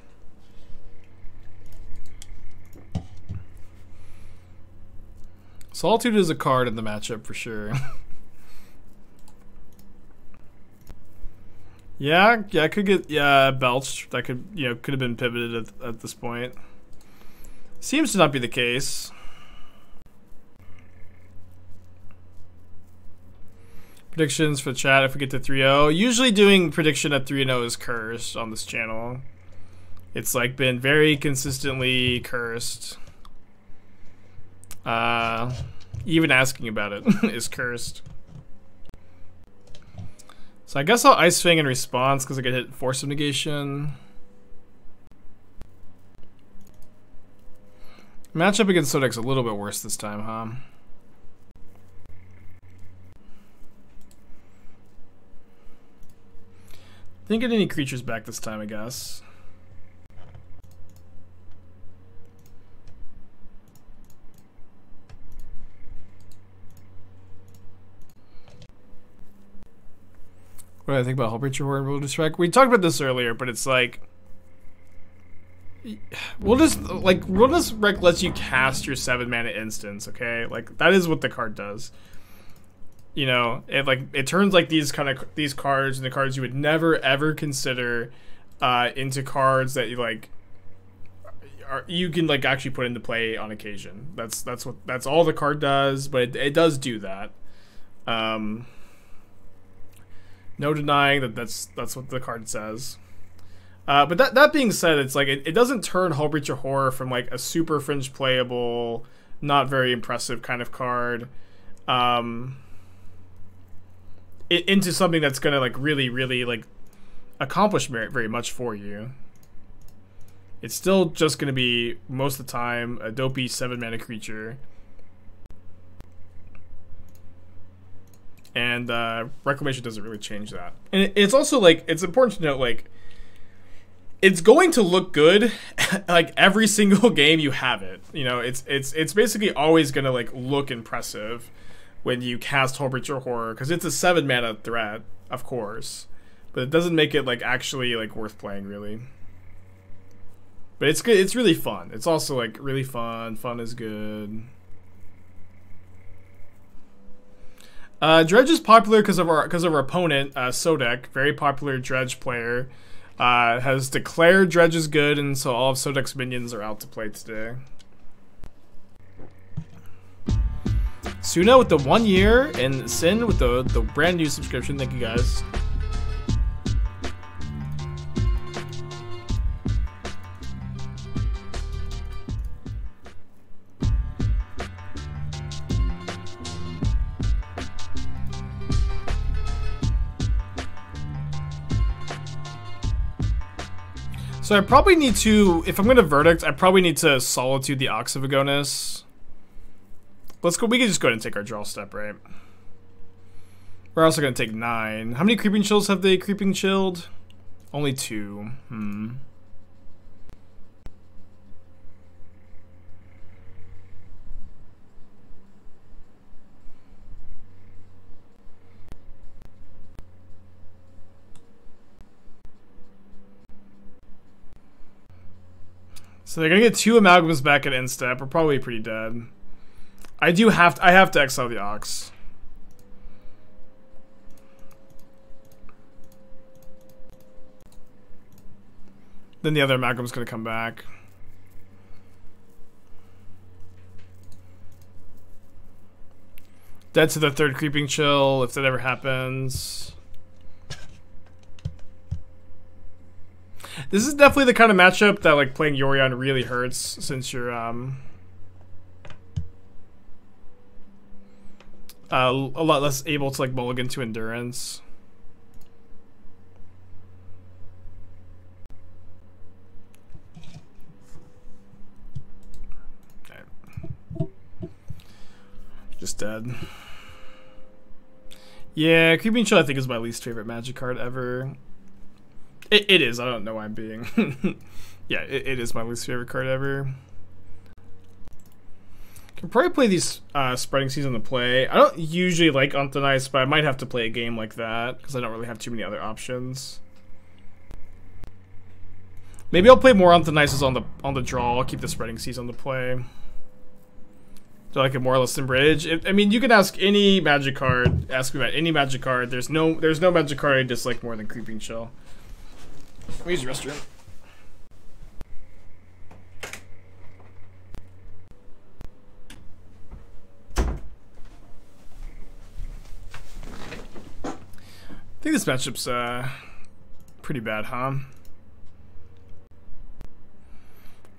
Solitude is a card in the matchup for sure. yeah, I could get belched. That could could have been pivoted at this point. Seems to not be the case. Predictions for chat if we get to 3-0. Usually doing prediction at 3-0 is cursed on this channel. It's like been very consistently cursed. Even asking about it is cursed. So I guess I'll Ice Fang in response because I get hit Force of Negation. Matchup against Sodek's a little bit worse this time, huh? Didn't get any creatures back this time, I guess. What do I think about Hullbreacher Horror and Wilderness Wreck? We talked about this earlier, but it's like Wilderness Wreck lets you cast your 7-mana instance, okay? Like that is what the card does. You know, it turns like these cards and the cards you would never ever consider into cards that you can like actually put into play on occasion. That's all the card does, but it does do that. No denying that's what the card says. But that being said, it's like it doesn't turn Hullbreacher Horror from like a super fringe playable, not very impressive kind of card, into something that's gonna like really like accomplish very much for you. It's still just gonna be most of the time a dopey 7-mana creature. And Reclamation doesn't really change that. And it's also like it's important to note like it's going to look good like every single game you have it. You know, it's basically always gonna like look impressive when you cast Hullbreacher Horror because it's a 7-mana threat, of course, but it doesn't make it like actually like worth playing really. But it's good. It's really fun. It's also like really fun. Fun is good. Dredge is popular because of our opponent, Sodek, very popular Dredge player, has declared Dredge is good, and so all of Sodek's minions are out to play today. Suna with the 1 year, and Sin with the brand new subscription. Thank you guys. So I probably need to, if I'm going to Verdict, I probably need to Solitude the Ox of Agonis. Let's go, we can just go ahead and take our draw step, right? We're also going to take 9. How many Creeping Chills have they Creeping Chilled? Only 2. So they're gonna get 2 Amalgams back at end step. We're probably pretty dead. I have to exile the Ox. Then the other Amalgam's gonna come back. Dead to the 3rd Creeping Chill if that ever happens. This is definitely the kind of matchup that like playing Yorion really hurts since you're A lot less able to like mulligan to endurance. Okay. Just dead. Yeah, Creeping Chill I think is my least favorite Magic card ever. It is. I don't know why I'm being. Yeah, it is my least favorite card ever. Can probably play these Spreading Seas on the play. I don't usually like Unthanize, but I might have to play a game like that because I don't really have too many other options. Maybe I'll play more Unthanices on the draw. I'll keep the Spreading Seas on the play. So I can more or less bridge. I mean, you can ask any Magic card. Ask me about any Magic card. There's no Magic card I dislike more than Creeping Chill. Let me use the restroom. I think this matchup's pretty bad, huh?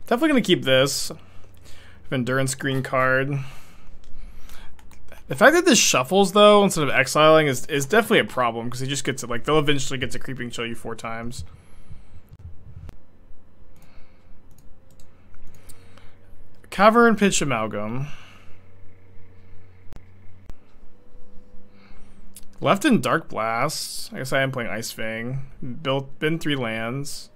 Definitely gonna keep this. Endurance green card. The fact that this shuffles though instead of exiling is definitely a problem because he just gets it. Like they'll eventually get to Creeping Chill you 4 times. Cavern Pitch Amalgam. Left in Dark Blast. I guess I am playing Ice Fang. Been 3 lands.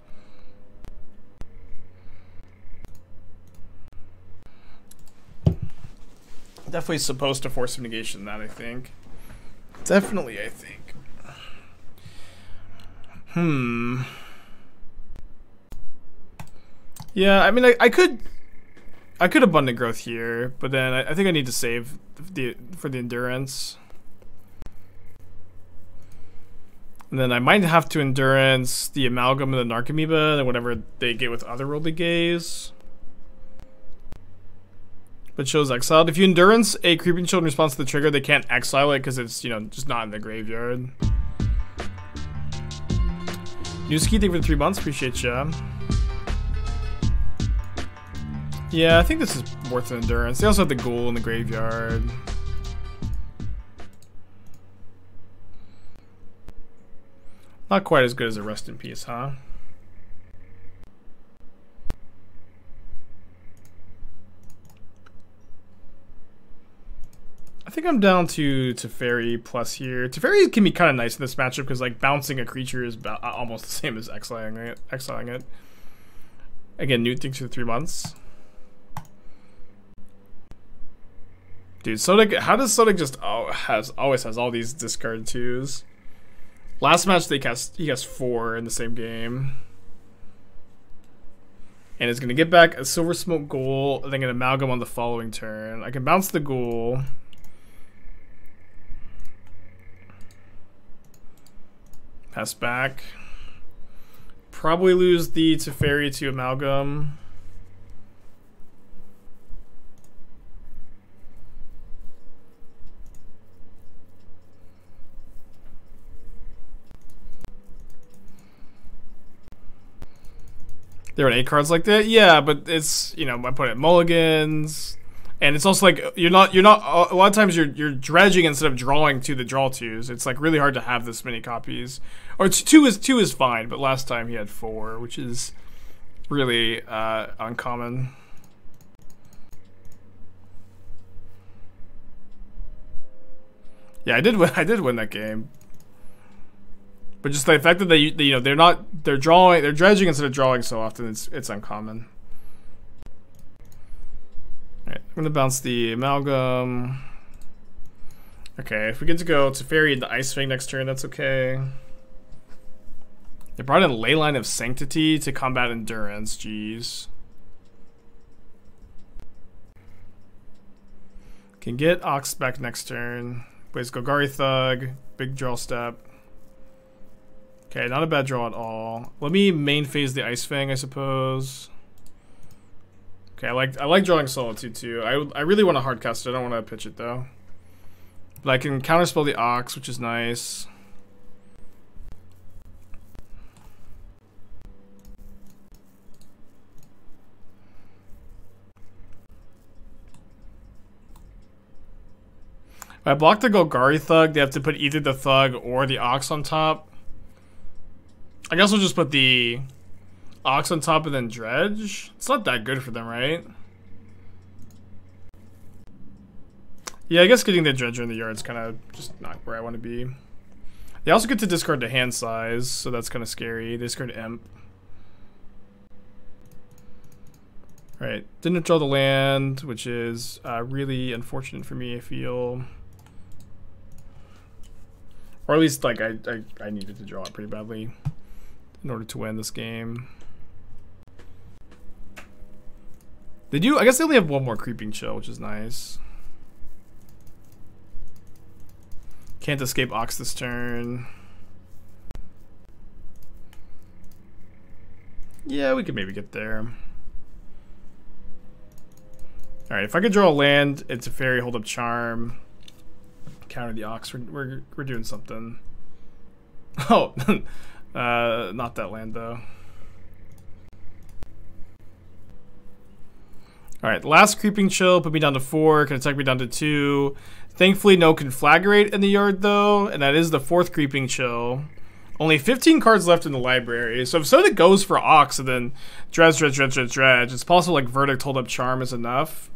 Definitely supposed to force some negation that, I think. Definitely, I think. Yeah, I mean, I could Abundant Growth here, but then I think I need to save for the Endurance. And then I might have to Endurance the Amalgam and the Narcomoeba and whatever they get with other Worldly Gaze. But shows exiled. If you Endurance a Creeping Chill in response to the trigger, they can't exile it because it's, you know, just not in the graveyard. Newski, thank you for the 3 months. Appreciate ya. Yeah, I think this is worth an Endurance. They also have the Ghoul in the graveyard. Not quite as good as a Rest in Peace, huh? I think I'm down to Teferi plus here. Teferi can be kind of nice in this matchup because like bouncing a creature is almost the same as exiling it. Again, Newt thanks for the 3 months. Dude, Sodic, how does Sodic just always has all these discard 2s? Last match he cast 4 in the same game. And is gonna get back a Silver Smoke Ghoul, and then an Amalgam on the following turn. I can bounce the Ghoul. Pass back. Probably lose the Teferi to Amalgam. There are 8 cards like that, yeah, but it's, you know, I put it mulligans, and it's also like you're not a lot of times you're dredging instead of drawing to the draw 2s. It's like really hard to have this many copies. Or it's two is fine, but last time he had 4, which is really uncommon. Yeah, I did win that game. But just the fact that they're dredging instead of drawing so often, it's uncommon. Alright, I'm gonna bounce the Amalgam. Okay, if we get to go Teferi into Ice Fang next turn, that's okay. They brought in Leyline of Sanctity to combat Endurance, jeez. Can get Ox back next turn. Plays Golgari Thug, big draw step. Okay, not a bad draw at all. Let me main phase the Ice Fang, I suppose. Okay, I like drawing Solitude too. I really want to hardcast it. I don't want to pitch it though. But I can counterspell the Ox, which is nice. If I block the Golgari Thug, they have to put either the Thug or the Ox on top. I guess we'll just put the Ox on top and then Dredge. It's not that good for them, right? Yeah, I guess getting the Dredger in the yard is kind of just not where I want to be. They also get to discard the hand size, so that's kind of scary. They discard Imp. Alright, didn't draw the land, which is really unfortunate for me, I feel. Or at least, like, I needed to draw it pretty badly in order to win this game. They do, I guess they only have one more Creeping Chill, which is nice. Can't escape Ox this turn. Yeah, we could maybe get there. Alright, if I could draw a land, it's a Fairy, hold up Charm. Counter the Ox, we're doing something. Oh, not that land though. Alright, last Creeping Chill put me down to 4, can attack me down to 2. Thankfully, no Conflagrate in the yard, though, and that is the 4th Creeping Chill. Only 15 cards left in the library, so if someone goes for Ox and then Dredge, it's possible like Verdict, Hold Up Charm is enough.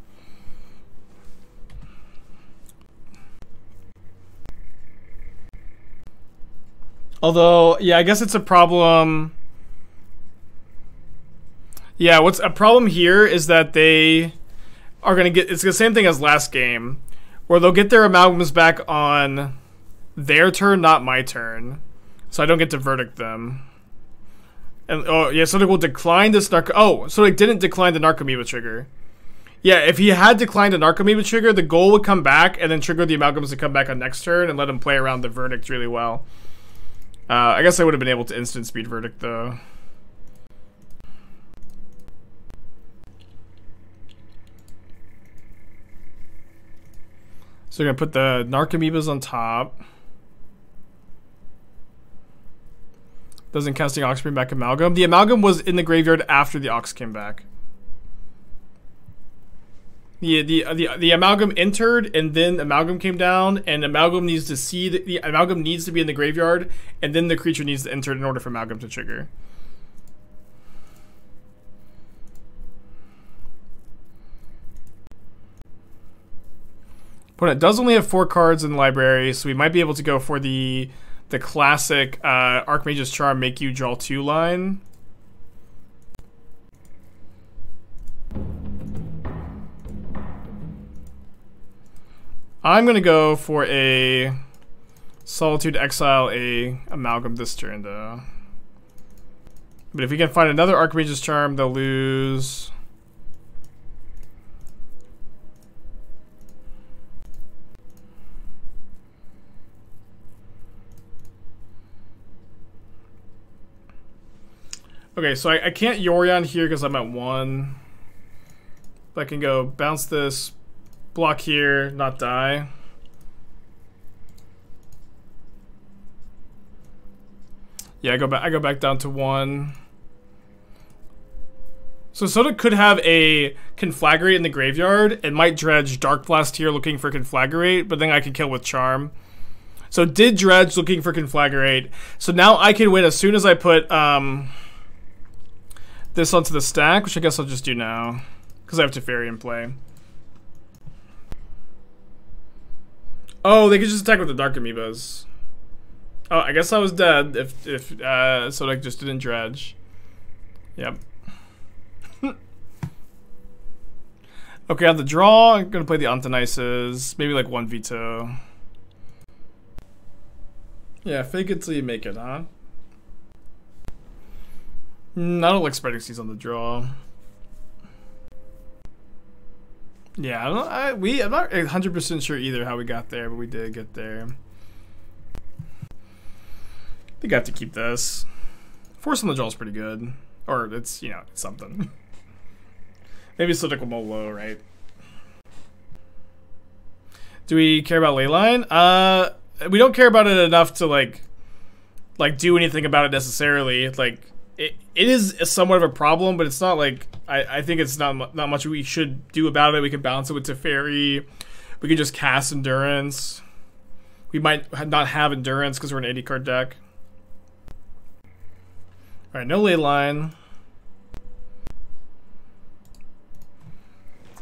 Although, yeah, I guess it's a problem. Yeah, what's a problem here is that they are going to get, it's the same thing as last game, where they'll get their Amalgams back on their turn, not my turn. So I don't get to Verdict them. And, oh, yeah, so they will decline this oh, so they didn't decline the Narcomoeba trigger. Yeah, if he had declined the Narcomoeba trigger, the goal would come back and then trigger the Amalgams to come back on next turn and let him play around the Verdict really well. I guess I would have been able to instant speed Verdict, though. So we're going to put the Narcomoebas on top. Doesn't casting Ox bring back Amalgam. The Amalgam was in the graveyard after the Ox came back. The Amalgam entered and then Amalgam came down, and Amalgam needs to see the Amalgam needs to be in the graveyard, and then the creature needs to enter in order for Amalgam to trigger. Opponent does only have 4 cards in the library, so we might be able to go for the classic Archmage's Charm, make you draw 2 line. I'm gonna go for a Solitude, exile a Amalgam this turn though. But if we can find another Archmage's Charm, they'll lose. Okay, so I can't Yorion here because I'm at 1. But I can go bounce this, block here, not die. Yeah, I go back down to 1. So Soda could have a Conflagrate in the graveyard and might dredge Dark Blast here looking for Conflagrate, but then I can kill with Charm. So did dredge looking for Conflagrate. So now I can win as soon as I put this onto the stack, which I guess I'll just do now, because I have Teferi in play. Oh, they could just attack with the Dark Amoebas. Oh, I guess I was dead if Sodak just didn't dredge. Yep. Okay, on the draw, I'm gonna play the Antonices, maybe like 1 veto. Yeah, fake it till you make it, huh? I don't like spreading seas on the draw. Yeah, I'm not 100% sure either how we got there, but we did get there. I think I have to keep this. Force on the draw is pretty good. Or it's, you know, it's something. Maybe Sodic will mow low, right? Do we care about Leyline? We don't care about it enough to like do anything about it necessarily. Like it is somewhat of a problem, but it's not like I think it's not much we should do about it. We can balance it with Teferi. We could just cast Endurance. We might not have Endurance because we're an 80 card deck. Alright, no ley line.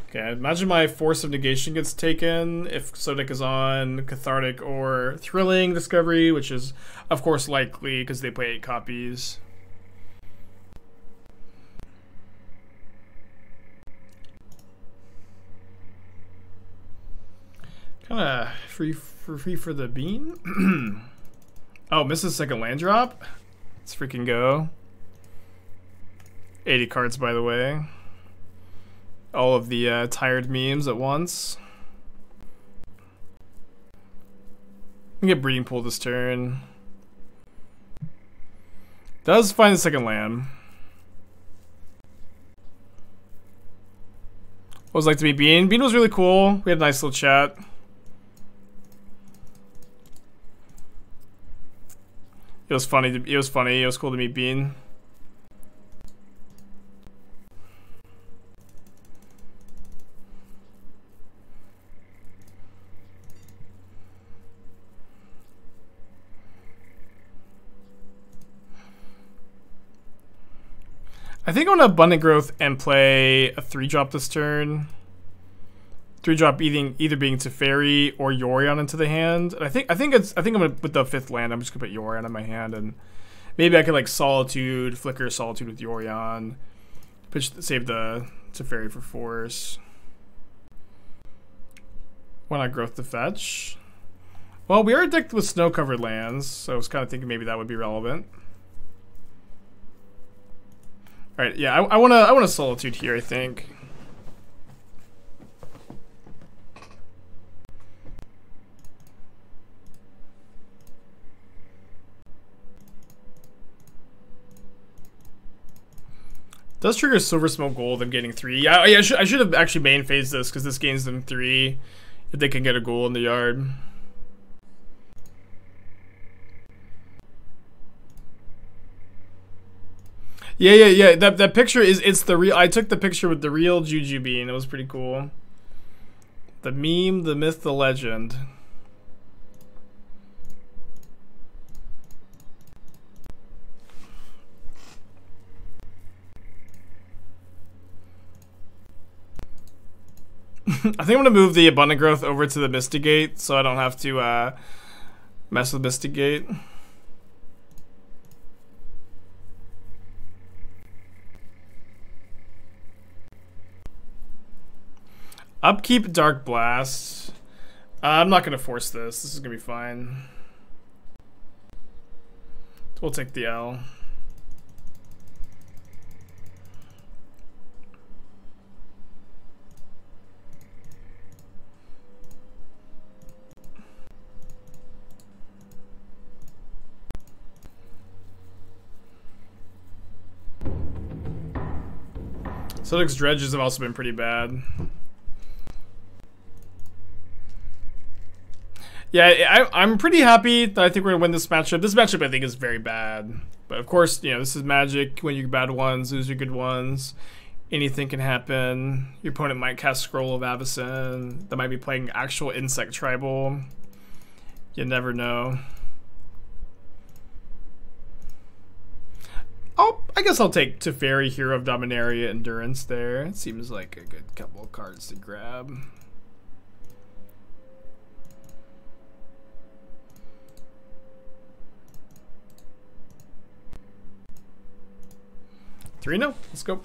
Okay, imagine my Force of Negation gets taken if Sodic is on Cathartic or Thrilling Discovery, which is, of course, likely because they play 8 copies. Kind of free for the bean. Oh, misses second land drop. Let's freaking go. 80 cards, by the way. All of the tired memes at once. We get Breeding Pool this turn. Does find the second land. What was it like to meet Bean? Bean was really cool. We had a nice little chat. It was funny. It was funny. It was cool to meet Bean. I think I want to Abundant Growth and play a 3-drop this turn. 3-drop either being Teferi or Yorion into the hand. And I think I'm gonna with the 5th land. I'm just gonna put Yorion in my hand, and maybe I could like Solitude, flicker Solitude with Yorion, save the Teferi for Force. Why not Growth to fetch? Well, we are decked with snow-covered lands, so I was kind of thinking maybe that would be relevant. All right, yeah, I want a Solitude here, I think. Does trigger Silver Smoke Gold. I'm getting 3. Yeah, I should have actually main phased this because this gains them 3 if they can get a goal in the yard. Yeah. That picture it's the real. I took the picture with the real Jujubee, and it was pretty cool. The meme, the myth, the legend. I think I'm gonna move the Abundant Growth over to the Mystigate so I don't have to mess with Mystigate. Upkeep Dark Blast. I'm not gonna force this. This is gonna be fine. We'll take the L. Sodic's Dredges have also been pretty bad. Yeah, I'm pretty happy that I think we're gonna win this matchup. This matchup I think is very bad, but of course, you know, this is Magic. Win your bad ones, lose your good ones. Anything can happen. Your opponent might cast Scroll of Avacyn. They might be playing actual Insect Tribal. You never know. I guess I'll take Teferi, Hero of Dominaria, Endurance there. It seems like a good couple of cards to grab. 3-0. Let's go.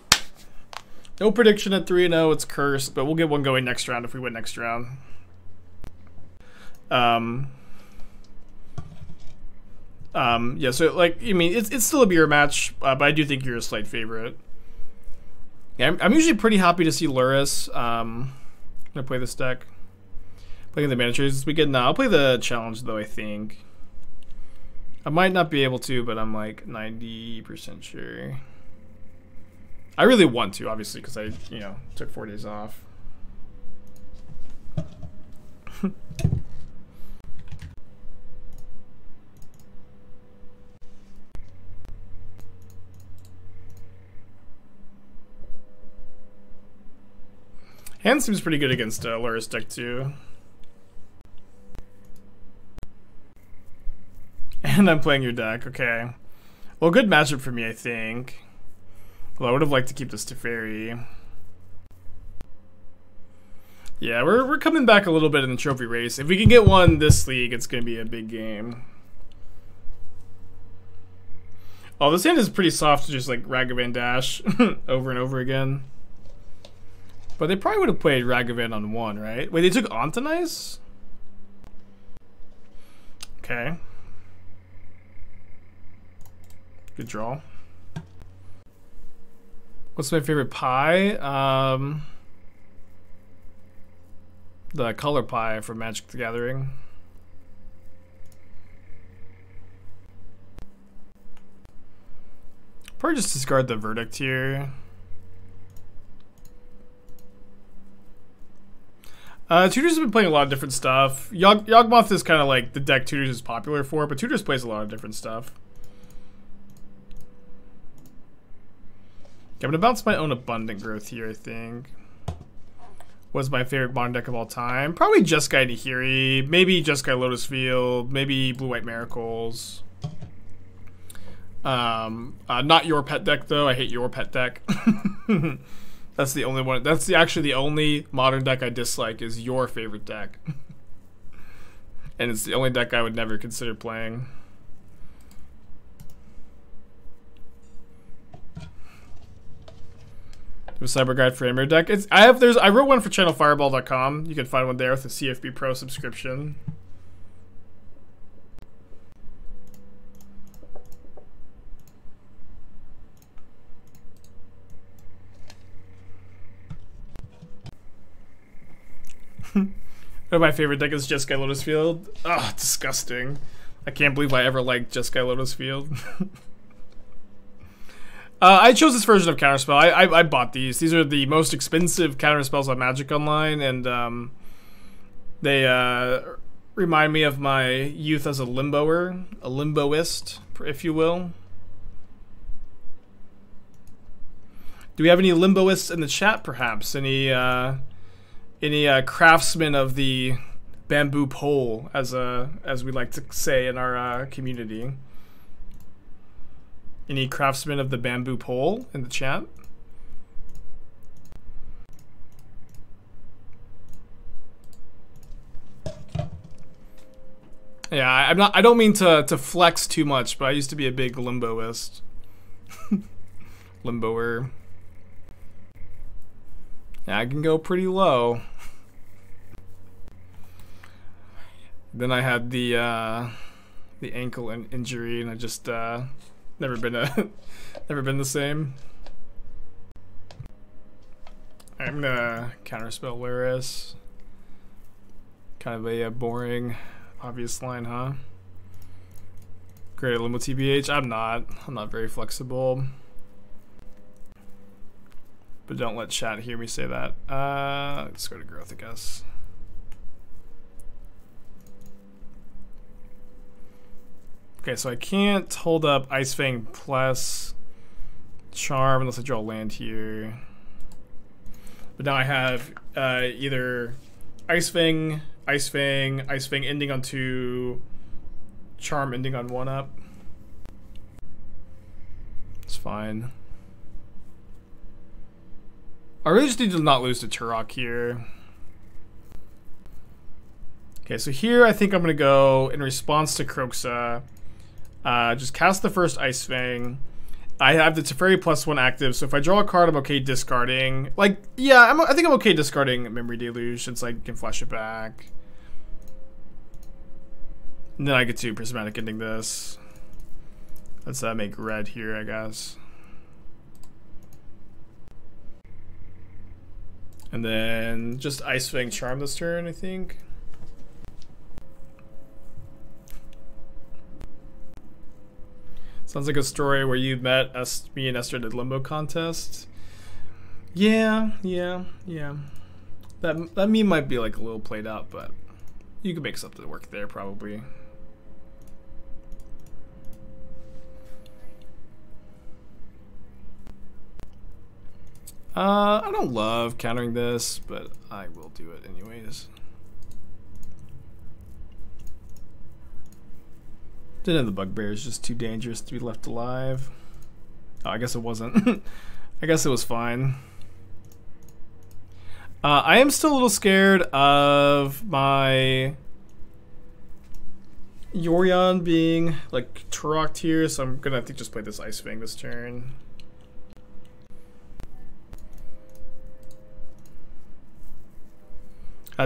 No prediction at 3-0. It's cursed, but we'll get one going next round if we win next round. Yeah, so like, I mean, it's still a beer match, but I do think you're a slight favorite. Yeah, I'm usually pretty happy to see Lurrus. I'm gonna play this deck. Playing the managers this weekend. No, I'll play the challenge though, I think. I might not be able to, but I'm like 90% sure. I really want to, obviously, because I, you know, took 4 days off. Hand seems pretty good against Lurrus deck too. And I'm playing your deck. Okay. Well, good matchup for me, I think. Well, I would have liked to keep this Teferi. Yeah, we're coming back a little bit in the trophy race. If we can get one this league, it's going to be a big game. Oh, this hand is pretty soft to just like Ragavan Dash over and over again. But they probably would have played Ragavan on 1, right? Wait, they took Antonice? Okay. Good draw. What's my favorite pie? The color pie from Magic the Gathering. Probably just discard the Verdict here. Tutors have been playing a lot of different stuff. Yawgmoth is kind of like the deck Tutors is popular for, but Tutors plays a lot of different stuff. Okay, I'm gonna bounce my own Abundant Growth here, I think. What's my favorite modern deck of all time? Probably Jeskai Nahiri, maybe Jeskai Lotus Field, maybe Blue-White Miracles. Not your pet deck though. I hate your pet deck. That's the only one. That's actually the only modern deck I dislike is your favorite deck. And it's the only deck I would never consider playing. The Cyber Guide for Amir deck. I wrote one for channelfireball.com. You can find one there with a CFB Pro subscription. My favorite deck is Jeskai Lotus Field. Ugh, disgusting. I can't believe I ever liked Jeskai Lotus Field. I chose this version of Counterspell. I bought these. These are the most expensive counterspells on Magic Online, and they remind me of my youth as a limboer, a limboist, if you will. Do we have any limboists in the chat, perhaps? Any craftsmen of the bamboo pole, as we like to say in our community? Any craftsmen of the bamboo pole in the chat? Yeah, I don't mean to flex too much, but I used to be a big limboist. Limboer. Yeah, I can go pretty low. Then I had the ankle injury, and I just never been the same. I'm gonna counterspell Laris. Kind of a boring, obvious line, huh? Great at Limbo TBH. I'm not very flexible. But don't let chat hear me say that. Let's go to growth, I guess. Okay, so I can't hold up Ice Fang plus Charm unless I draw land here. But now I have either Ice Fang, Ice Fang, Ice Fang ending on 2, Charm ending on 1 up. It's fine. I really just need to not lose to Turok here. Okay, so here I think I'm going to go in response to Kroxa. Just cast the first Ice Fang. I have the Teferi +1 active, so if I draw a card, I'm okay discarding. Like, yeah, I think I'm okay discarding Memory Deluge since I can flash it back. And then I get to Prismatic Ending this. Let's make red here, I guess. And then just Ice Fang Charm this turn, I think. Sounds like a story where you met me and Esther at Limbo contest. Yeah. That meme might be like a little played out, but you could make something work there probably. I don't love countering this, but I will do it anyways. Didn't the Bugbear is just too dangerous to be left alive. Oh, I guess it wasn't. I guess it was fine. I am still a little scared of my Yorion being like Turok here, so I'm gonna, I think, just play this Ice Fang this turn.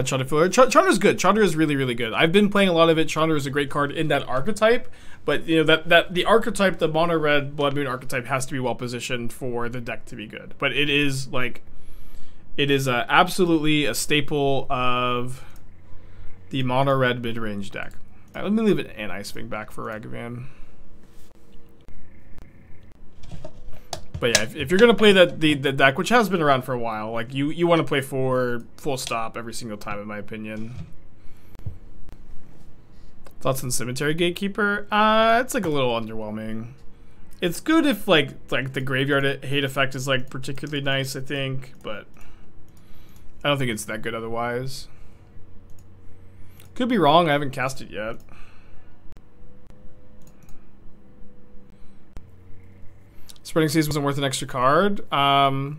Chandra is good. Chandra is really, really good. I've been playing a lot of it. Chandra is a great card in that archetype, but you know that the archetype, the mono red Blood Moon archetype, has to be well positioned for the deck to be good. But it is like, it is absolutely a staple of the mono red mid range deck. All right, let me leave it an Ice Fang back for Ragavan. But yeah, if you're gonna play the deck, which has been around for a while, like you want to play for full stop every single time, in my opinion. Thoughts on Cemetery Gatekeeper? It's like a little underwhelming. It's good if like the graveyard hate effect is like particularly nice, I think, but I don't think it's that good otherwise. Could be wrong. I haven't cast it yet. Spreading Seas wasn't worth an extra card. I mean,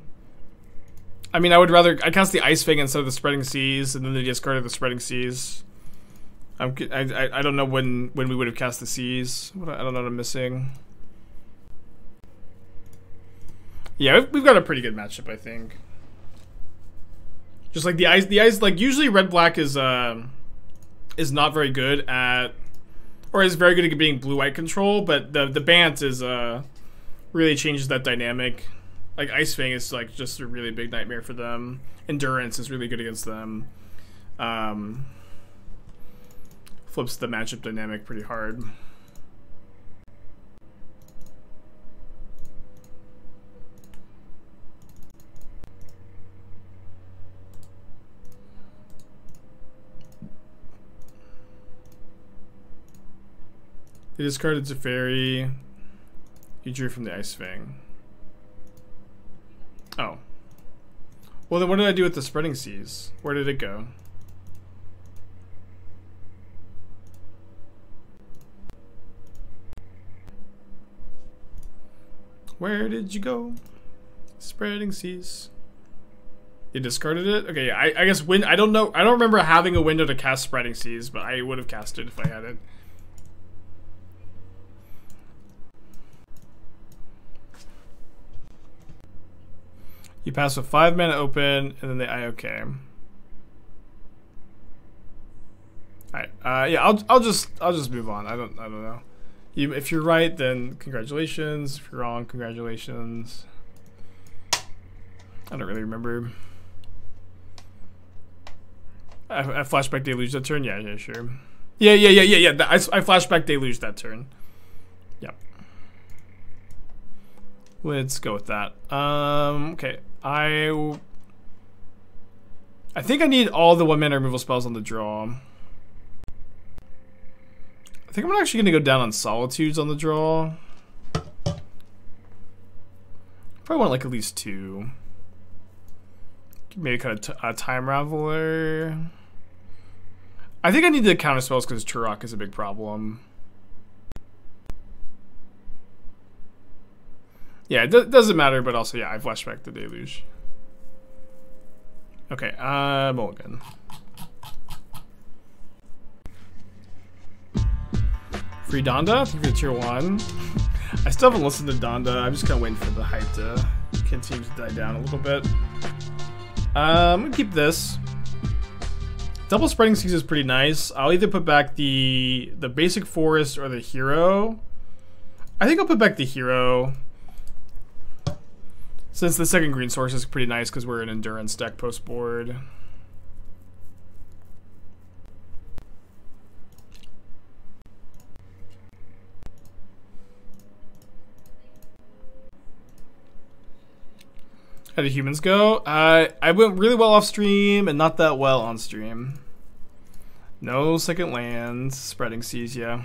I cast the Ice Fang instead of the Spreading Seas, and then they discarded the Spreading Seas. I don't know when we would have cast the Seas. I don't know what I'm missing. Yeah, we've got a pretty good matchup, I think. Just like the ice, like usually red black is not very good at, or is very good at being blue white control, but the Bant is really changes that dynamic. Like Ice Fang is like just a really big nightmare for them. Endurance is really good against them. Flips the matchup dynamic pretty hard. They discarded Zafari. You drew from the Ice Fang. Oh. Well, then what did I do with the Spreading Seas? Where did it go? Where did you go? Spreading Seas. You discarded it? Okay, I guess I don't know. I don't remember having a window to cast Spreading Seas, but I would have cast it if I had it. You pass with 5 mana open, and then they IOK. Alright, yeah, I'll just move on. I don't know. If you're right, then congratulations. If you're wrong, congratulations. I don't really remember. I flashback Deluge that turn. Yeah, sure. Yeah. I flashback Deluge that turn. Yep. Let's go with that. Okay. I think I need all the 1-mana removal spells on the draw. I think I'm actually going to go down on Solitudes on the draw. Probably want like at least 2. Maybe kind of a Time Raveler. I think I need the counter spells because Turok is a big problem. Yeah, it doesn't matter, but also, yeah, I flashback the Deluge. Okay, mulligan. Free Donda, thank you for tier 1. I still haven't listened to Donda. I'm just kind of waiting for the hype to continue to die down a little bit. I'm gonna keep this. Double Spreading Seas is pretty nice. I'll either put back the basic forest or the hero. I think I'll put back the hero. Since the second green source is pretty nice because we're an endurance deck post board. How did humans go? I went really well off stream and not that well on stream. No second lands, Spreading Seas, yeah.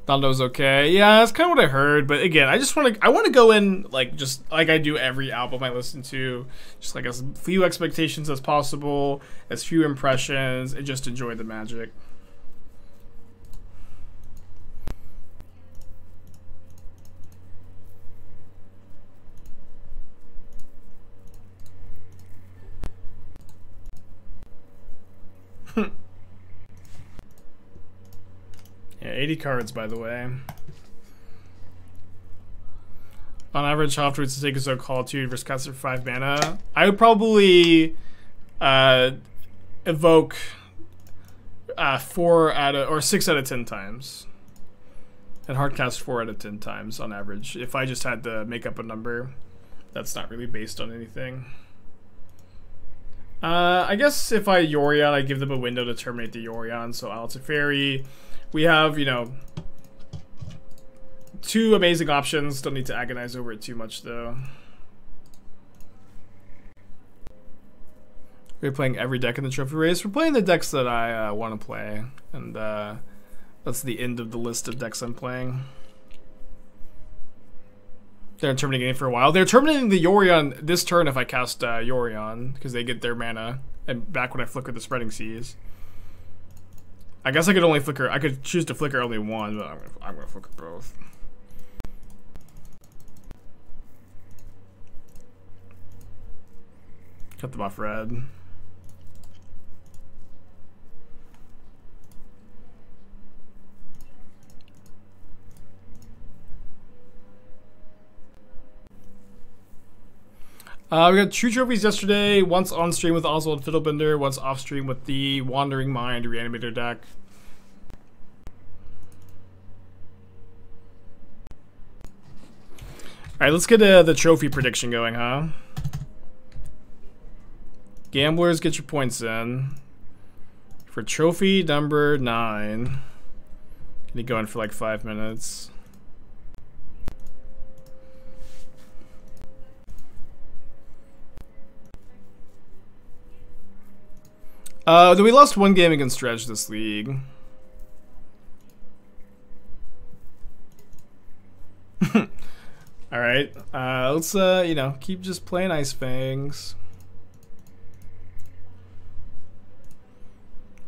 Dondo's okay. Yeah, that's kind of what I heard. But again, I want to go in like just like I do every album I listen to, just like as few expectations as possible, as few impressions, and just enjoy the magic. Yeah, 80 cards, by the way. On average, how often would it take a Call of Duty versus caster for 5 mana? I would probably evoke 4 out of, or 6 out of 10 times. And hardcast 4 out of 10 times on average. If I just had to make up a number that's not really based on anything. I guess if I Yorion, I give them a window to terminate the Yorion. So I'll Teferi. We have, you know, 2 amazing options. Don't need to agonize over it too much, though. We're playing every deck in the trophy race. We're playing the decks that I want to play. And that's the end of the list of decks I'm playing. They're terminating it for a while. They're terminating the Yorion this turn if I cast Yorion, because they get their mana. And back when I flicker the Spreading Seas. I guess I could only flicker. I could choose to flicker only one, but I'm gonna flicker both. Cut them off red. We got 2 trophies yesterday. Once on stream with Oswald Fiddlebender, once off stream with the Wandering Mind Reanimator deck. Alright, let's get the trophy prediction going, huh? Gamblers, get your points in. For trophy number 9. Can you go in for like 5 minutes? We lost 1 game against Dredge this league. Alright, let's, you know, keep just playing Ice Fangs.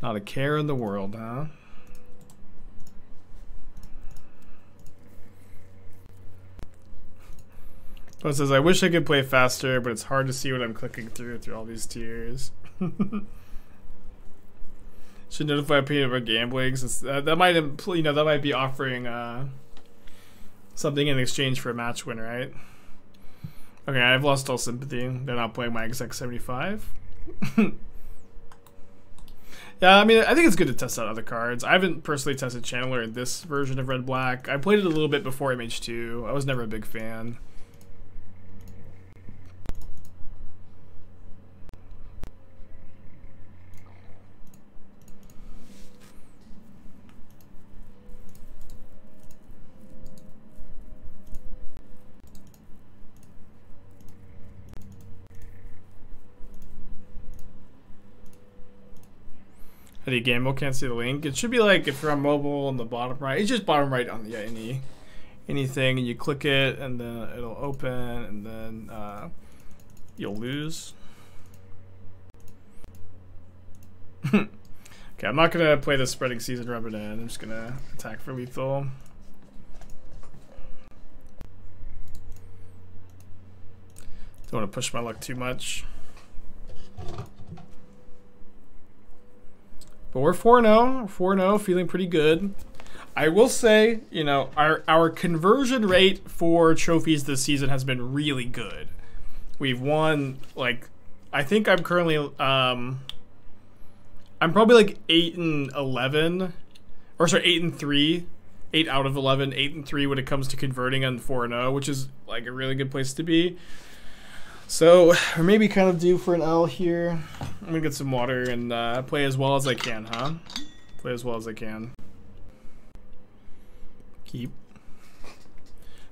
Not a care in the world, huh? It says, I wish I could play faster, but it's hard to see what I'm clicking through all these tiers. Should notify people about gambling. Since that might, you know, that might be offering something in exchange for a match win, right? Okay, I've lost all sympathy. They're not playing my exact 75. Yeah, I mean, I think it's good to test out other cards. I haven't personally tested Channeler in this version of Red Black. I played it a little bit before MH2. I was never a big fan. How do you gamble? Can't see the link. It should be like if you're on mobile on the bottom right. It's just bottom right on the anything, and you click it, and then it'll open, and then you'll lose. Okay, I'm not gonna play the Spreading Seas and rub it in. I'm just gonna attack for lethal. Don't want to push my luck too much. But we're 4-0, 4-0, feeling pretty good. I will say, you know, our conversion rate for trophies this season has been really good. We've won, like, I think I'm currently, I'm probably like 8-11, or sorry, 8-3, 8 out of 11, 8-3 when it comes to converting on 4-0, which is like a really good place to be. So, we're maybe kind of due for an L here. I'm gonna get some water and play as well as I can, huh? Play as well as I can. Keep.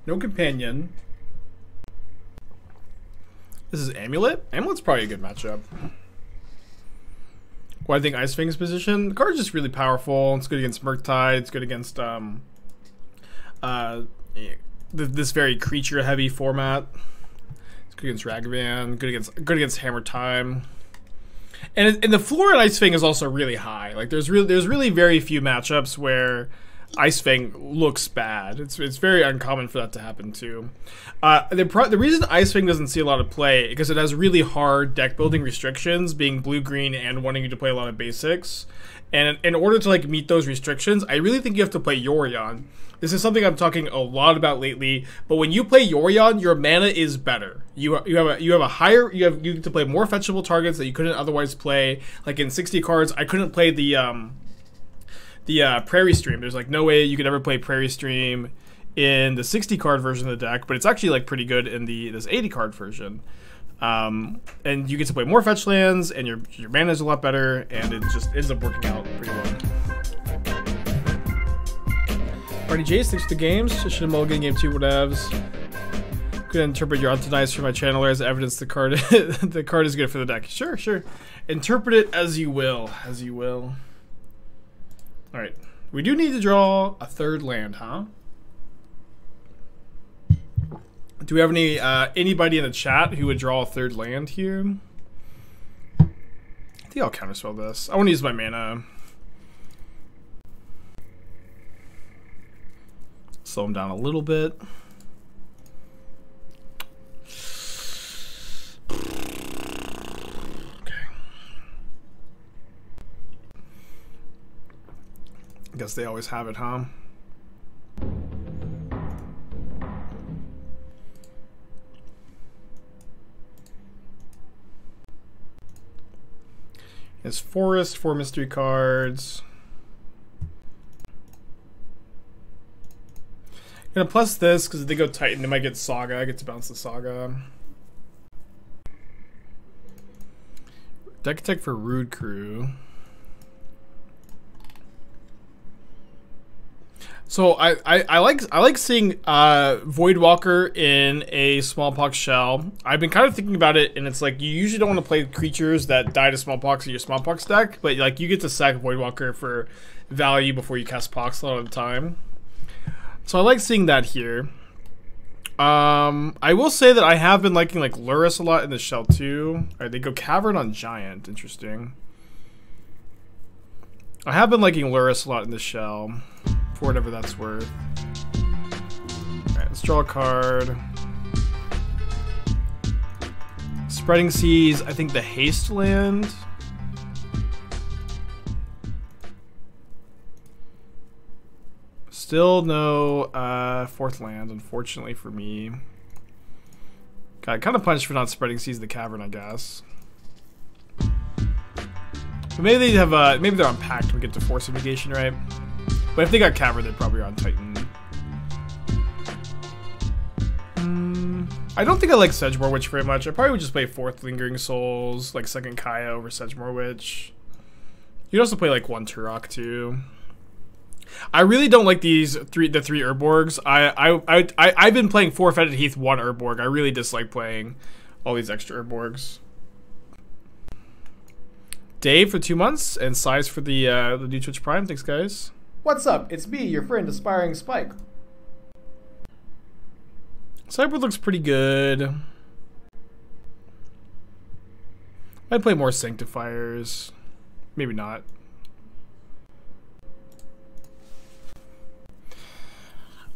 No companion. This is Amulet? Amulet's probably a good matchup. Well, I think Ice Fang's position. The card's just really powerful. It's good against Murktide. It's good against this very creature-heavy format. Good against Ragavan, good against Hammer Time, and the floor in Ice Fang is also really high. Like there's really very few matchups where Ice Fang looks bad. It's very uncommon for that to happen too. The reason Ice Fang doesn't see a lot of play is because it has really hard deck building restrictions, being blue-green and wanting you to play a lot of basics. And in order to like meet those restrictions, I really think you have to play Yorion. This is something I'm talking a lot about lately. But when you play Yorion, your mana is better. You get to play more fetchable targets that you couldn't otherwise play. Like in 60 cards, I couldn't play the Prairie Stream. There's like no way you could ever play Prairie Stream in the 60 card version of the deck, but it's actually like pretty good in this 80 card version. And you get to play more fetch lands, and your mana is a lot better, and it just ends up working out pretty well. Party J, thanks for the games. Should have mulligan game 2 whatevs. Could interpret your optimized for my channeler as evidence the card the card is good for the deck. Sure, sure. Interpret it as you will, as you will. All right, we do need to draw a third land, huh? Do we have anybody in the chat who would draw a third land here? I think I'll counterspell this. I want to use my mana. Slow him down a little bit. Okay. I guess they always have it, huh? It's Forest, 4 mystery cards. Gonna plus this because if they go Titan, they might get Saga. I get to bounce the Saga. Deck attack for Rude Crew. So I like seeing Voidwalker in a Smallpox shell. I've been kind of thinking about it, and it's like you usually don't want to play creatures that die to Smallpox in your Smallpox deck, but like you get to sack Voidwalker for value before you cast Pox a lot of the time. So I like seeing that here. I will say that I have been liking like Lurrus a lot in the shell too. Alright, they go Cavern on Giant. Interesting. I have been liking Lurrus a lot in the shell, for whatever that's worth. Alright, let's draw a card. Spreading Seas, I think the haste land. Still no fourth land, unfortunately for me. Got kind of punished for not spreading Seas the Cavern, I guess. But maybe they have maybe they're on Pact. We get to Force Negation, right? But if they got Cavern, they probably are on Titan. I don't think I like Sedgemoor Witch very much. I probably would just play 4th Lingering Souls, like 2nd Kaya over Sedgemoor Witch. You'd also play like 1 Turok too. I really don't like the 3 Urborgs. I've been playing 4 Fetid Heath, 1 Urborg. I really dislike playing all these extra Urborgs. Dave for 2 months, and Size for the new Twitch Prime. Thanks, guys. What's up? It's me, your friend, Aspiring Spike. Sideboard looks pretty good. Might play more Sanctifiers. Maybe not.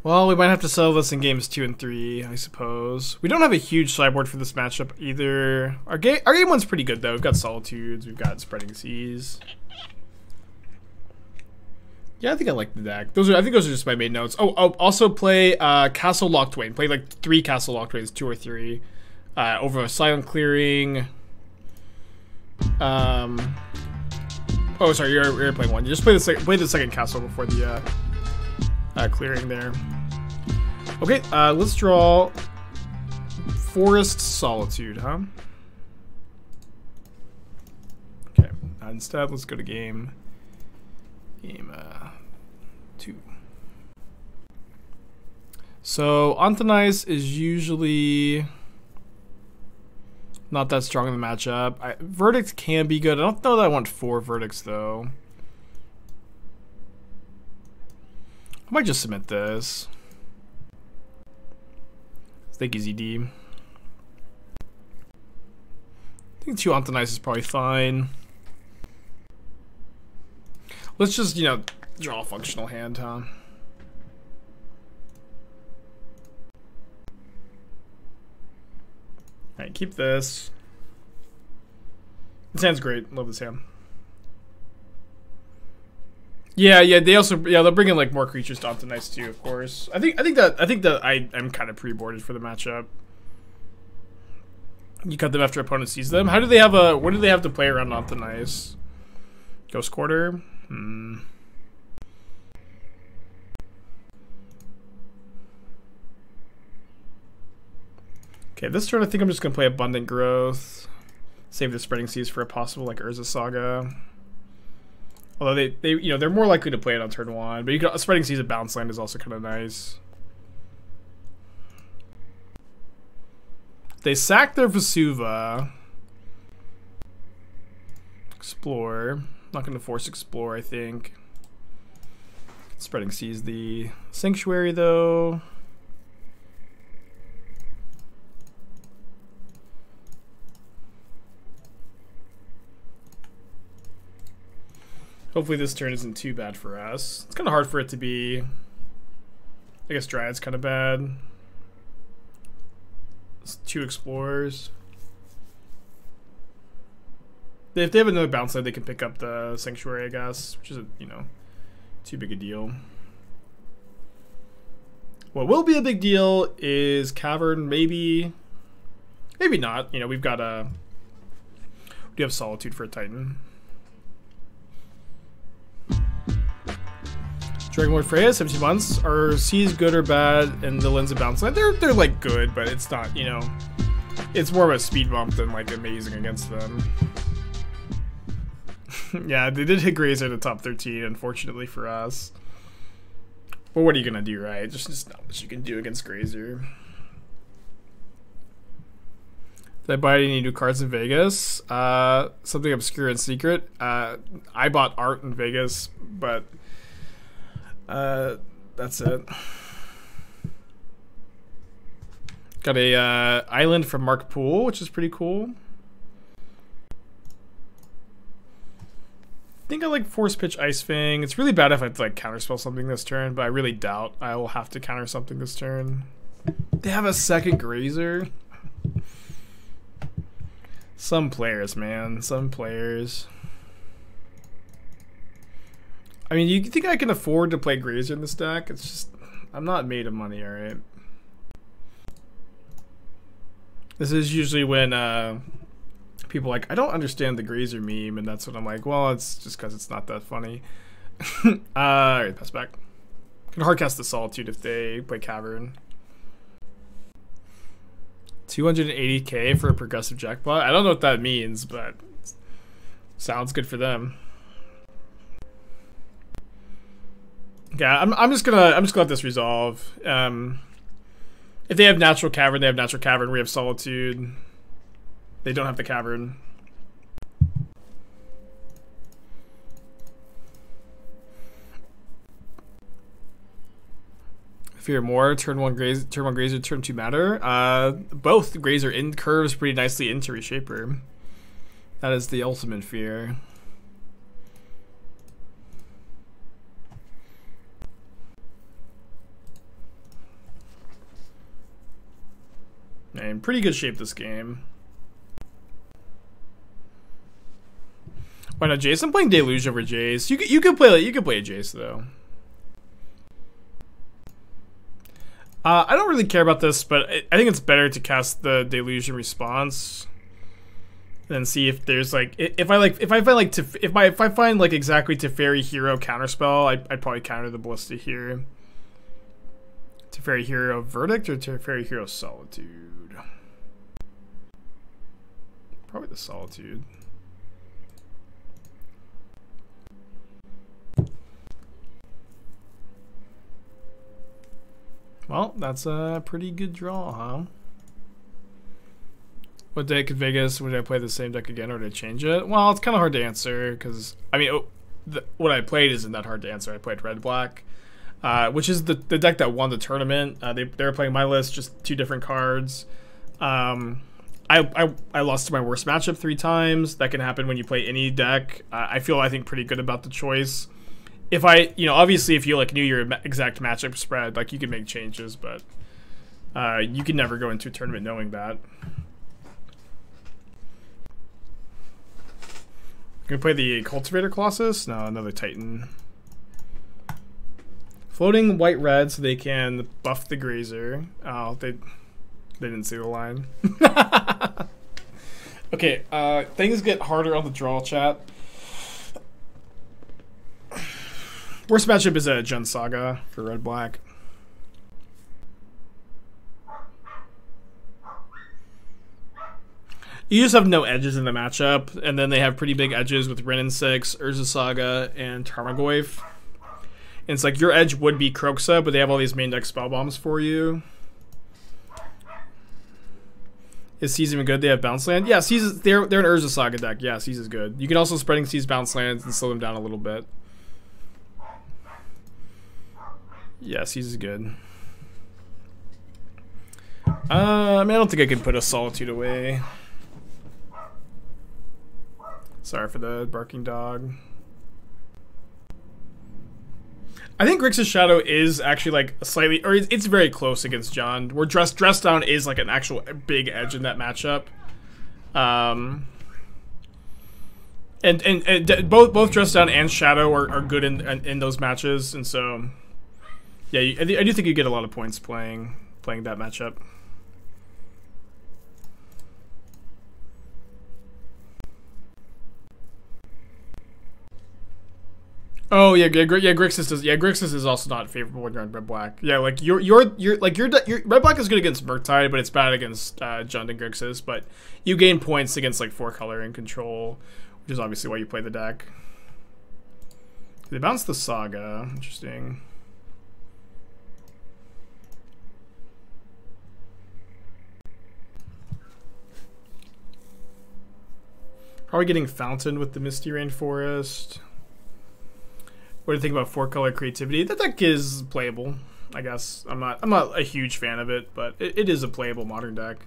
Well, we might have to sell this in games 2 and 3, I suppose. We don't have a huge sideboard for this matchup either. Our game 1's pretty good though. We've got Solitudes, we've got Spreading Seas. Yeah, I think I like the deck. I think those are just my main notes. Oh, also play Castle Locthwain. Play like 3 Castle Locthwains, 2 or 3, over a Silent Clearing. Oh, sorry, you're playing 1. You just play the second castle before the clearing there. Okay, let's draw Forest Solitude, huh? Okay, instead let's go to game 2. So Antonice is usually not that strong in the matchup. Verdict can be good. I don't know that I want 4 Verdicts though. I might just submit this. Thank you, ZD. I think 2 Antonice is probably fine. Let's just, you know, draw a functional hand, huh? Alright, keep this. This hand's great. Love this hand. Yeah, they also they'll bring in like more creatures to optimize too, of course. I think that I'm kind of pre-boarded for the matchup. You cut them after opponent sees them. How do they have what do they have to play around Optimize? Ghost Quarter? Okay, this turn I think I'm just gonna play Abundant Growth. Save the Spreading Seas for a possible like Urza Saga. Although they're more likely to play it on turn 1, but you can Spreading Seas at Bounce Land is also kind of nice. They sack their Vesuva. Explore. Not going to force Explore, I think. Spreading Seas the Sanctuary, though. Hopefully this turn isn't too bad for us. It's kind of hard for it to be. I guess Dryad's kind of bad. It's 2 Explorers. If they have another bounce land, they can pick up the Sanctuary, I guess, which is, too big a deal. What will be a big deal is Cavern, maybe not. We've got we have Solitude for a Titan. Dragonlord Freya, 17 months. Are Seas good or bad in the lens of bounce land? They're like good, but it's not, it's more of a speed bump than like amazing against them. Yeah, they did hit Grazer in the top 13, unfortunately for us. Well, what are you gonna do, right? Just not much you can do against Grazer. Did I buy any new cards in Vegas? Something obscure and secret. I bought art in Vegas, but that's it. Got a island from Mark Poole, which is pretty cool. I think I like Force Pitch Ice Fang. It's really bad if I like counterspell something this turn, but I really doubt I will have to counter something this turn. They have a second Grazer. Some players, man. Some players. I mean, you think I can afford to play Grazer in this deck? It's just, I'm not made of money, alright? This is usually when people are like, I don't understand the Grazer meme, and that's when I'm like, well, it's just because it's not that funny. Alright, pass back. Can hardcast the Solitude if they play Cavern. 280k for a progressive jackpot. I don't know what that means, but sounds good for them. Yeah, I'm just gonna let this resolve. If they have natural cavern, they have natural cavern. We have Solitude. They don't have the cavern. Fear more. Turn one Grazer, turn 2 Matter. Both Grazer in curves pretty nicely into Reshaper. That is the ultimate fear. In pretty good shape this game. Why not Jace? I'm playing Deluge over Jace. You could play a Jace though. I don't really care about this, but I think it's better to cast the Deluge in response than see if there's like if I find like exactly Teferi Hero counterspell, I'd probably counter the Ballista here. Teferi Hero Verdict or Teferi Hero Solitude? Probably the Solitude. Well, that's a pretty good draw, huh? What deck in Vegas would I play the same deck again, or would I change it? Well, it's kind of hard to answer because I mean, what I played isn't that hard to answer. I played Red Black, which is the deck that won the tournament. They were playing my list, just 2 different cards. I lost to my worst matchup 3 times. That can happen when you play any deck. I think pretty good about the choice. If obviously if you like knew your exact matchup spread, like you could make changes, but you can never go into a tournament knowing that. Gonna play the Cultivator Colossus? No, another Titan. Floating white-red so they can buff the Grazer. Oh, they didn't see the line. Okay, things get harder on the draw, chat. Worst matchup is a Jund Saga for red-black. You just have no edges in the matchup, and then they have pretty big edges with Wrenn and 6, Urza Saga, and Tarmogoyf. And it's like your edge would be Kroxa, but they have all these main deck spell bombs for you. Is Seize even good? They have bounce land? Yeah, Seize, they're an Urza Saga deck. Yeah, Seize is good. You can also Spreading Seas bounce lands and slow them down a little bit. Yeah, Seize is good. I mean, I don't think I can put a Solitude away. Sorry for the barking dog. I think Grixis Shadow is actually like slightly, or it's very close against Jund. Where Dress Down is like an actual big edge in that matchup. And both Dress Down and Shadow are good in those matches, and so yeah, I do think you get a lot of points playing that matchup. Oh yeah, Grixis does. Yeah, Grixis is also not favorable when you're on red black. Yeah, like your red black is good against Murktide, but it's bad against Jund and Grixis. But you gain points against like 4-color and control, which is obviously why you play the deck. They bounce the Saga. Interesting. Probably getting Fountain with the Misty Rainforest. What do you think about 4-color creativity? That deck is playable, I guess. I'm not a huge fan of it, but it is a playable modern deck.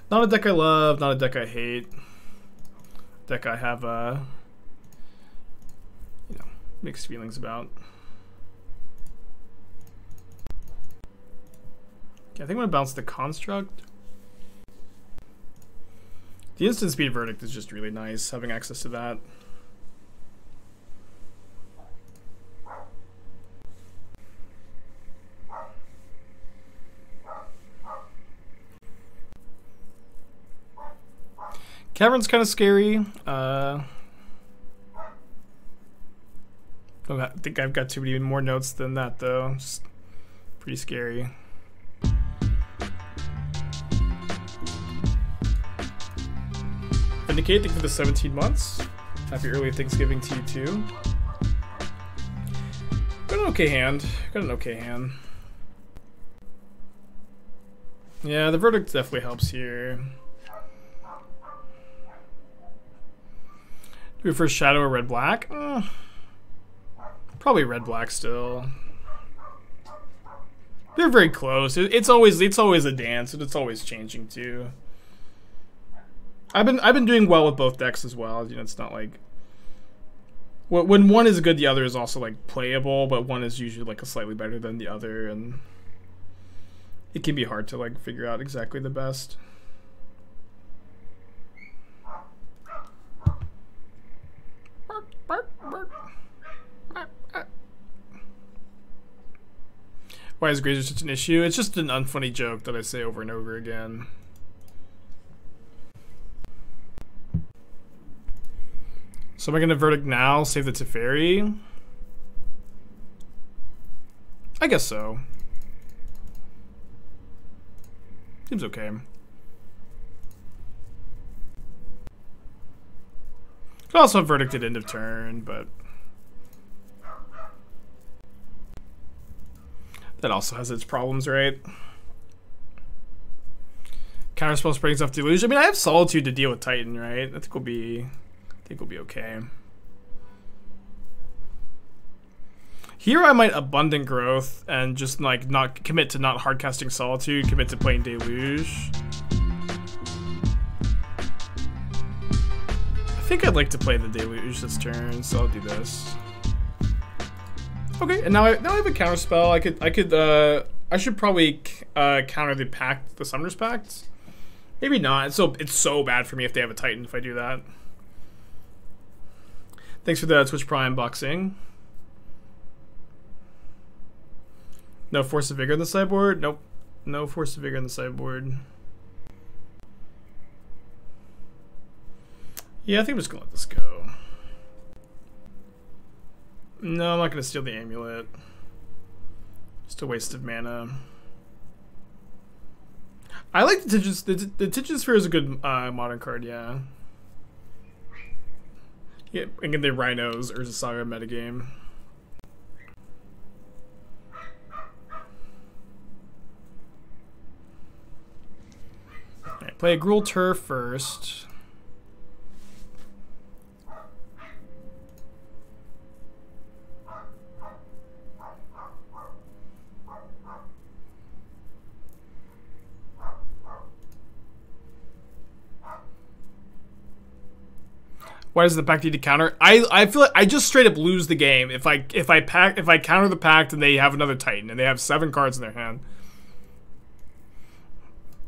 Not a deck I love, not a deck I hate. Deck I have mixed feelings about. Okay, I think I'm gonna bounce the Construct. The instant speed Verdict is just really nice, having access to that. Cavern's kind of scary. I think I've got too many more notes than that, though. It's pretty scary. Vindicate, thank you for the 17 months. Happy early Thanksgiving to you, too. Got an okay hand. Yeah, the Verdict definitely helps here. Do we first Shadow or red black? Probably red black still. They're very close. It's always a dance, and it's always changing too. I've been doing well with both decks as well. You know, it's not like when one is good, the other is also like playable, but one is usually like a slightly better than the other, and it can be hard to like figure out exactly the best. Why is Grazer such an issue? It's just an unfunny joke that I say over and over again. So am I going to Verdict now, save the Teferi? I guess so. Seems okay. Could also have Verdict at end of turn, but that also has its problems, right? Counterspell springs off Deluge. I mean, I have Solitude to deal with Titan, right? I think we'll be okay. Here I might Abundant Growth and just like not commit to not hardcasting Solitude, commit to playing Deluge. I think I'd like to play the Deluge this turn, so I'll do this. Okay, and now I have a counterspell. I should probably counter the Summoner's Pact, Maybe not. It's so bad for me if they have a Titan if I do that. Thanks for the Twitch Prime boxing. No Force of Vigor in the sideboard? Nope. No Force of Vigor in the sideboard. Yeah, I think I'm just gonna let this go. No, I'm not gonna steal the amulet. Just a waste of mana. I like the Titchin. The Titchin Sphere is a good modern card, yeah. Yeah, and the Rhinos Urza Saga metagame. Alright, play a Gruul Turf first. Why does the pact need to counter? I feel like I just straight up lose the game if I counter the pact and they have another Titan and they have 7 cards in their hand.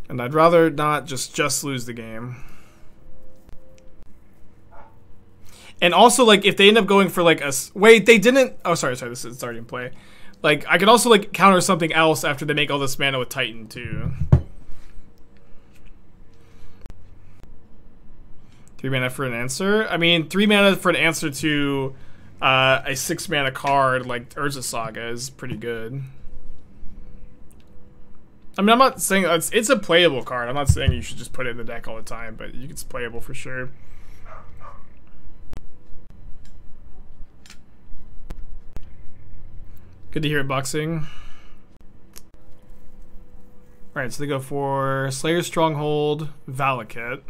And I'd rather not just lose the game. And also, like, if they end up going for like a wait, they didn't. Oh, sorry, this is already in play. Like, I could also like counter something else after they make all this mana with Titan too. 3 mana for an answer? I mean, 3 mana for an answer to a 6 mana card like Urza Saga is pretty good. I mean, I'm not saying it's a playable card. I'm not saying you should just put it in the deck all the time, but it's playable for sure. Good to hear it, boxing. Alright, so they go for Slayer's Stronghold, Valakut.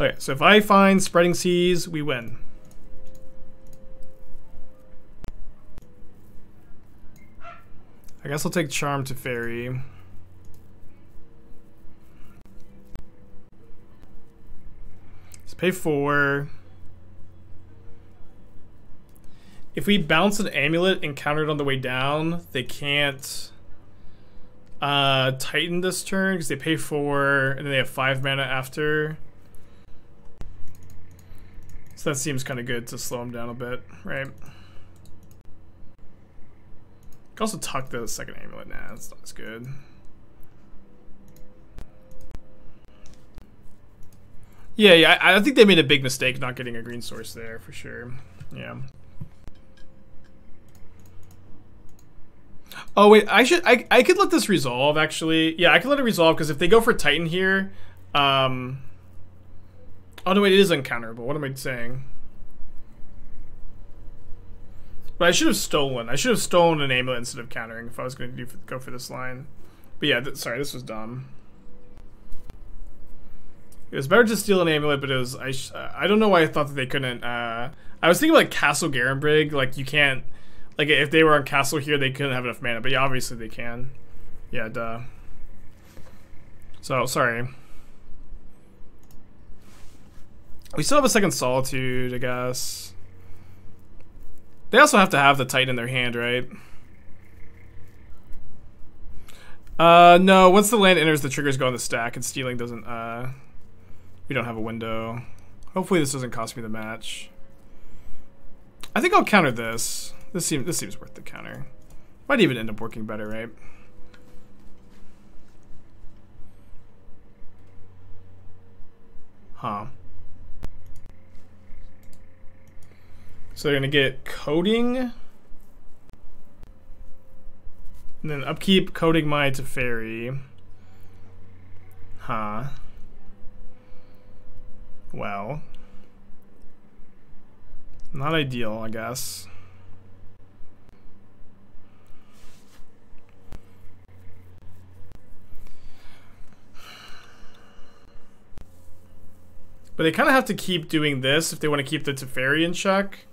Okay, so if I find Spreading Seas, we win. I guess I'll take Charm to Fairy. Let's pay 4. If we bounce an amulet and counter it on the way down, they can't Titan this turn because they pay 4 and then they have 5 mana after. So that seems kind of good to slow him down a bit, right? Can also tuck the second amulet. Nah, that's not as good. Yeah, I think they made a big mistake not getting a green source there for sure. Yeah. Oh wait, I could let this resolve actually. Yeah, I could let it resolve because if they go for Titan here, oh no, wait, it is uncounterable. What am I saying? But I should have stolen. I should have stolen an amulet instead of countering if I was going to go for this line. But yeah, sorry, this was dumb. It was better to steal an amulet, but it was I don't know why I thought that they couldn't. I was thinking like Castle Garenbrig, like you can't, like if they were on Castle here, they couldn't have enough mana. But yeah, obviously they can. Yeah, duh. So sorry. We still have a second Solitude, I guess. They also have to have the Titan in their hand, right? No, once the land enters, the triggers go on the stack, and stealing doesn't, we don't have a window. Hopefully this doesn't cost me the match. I think I'll counter this. This seems worth the counter. Might even end up working better, right? Huh. So they're gonna get Coding, and then upkeep Coding my to Fairy. Huh. Well, not ideal, I guess. But they kind of have to keep doing this if they want to keep the Teferi in check.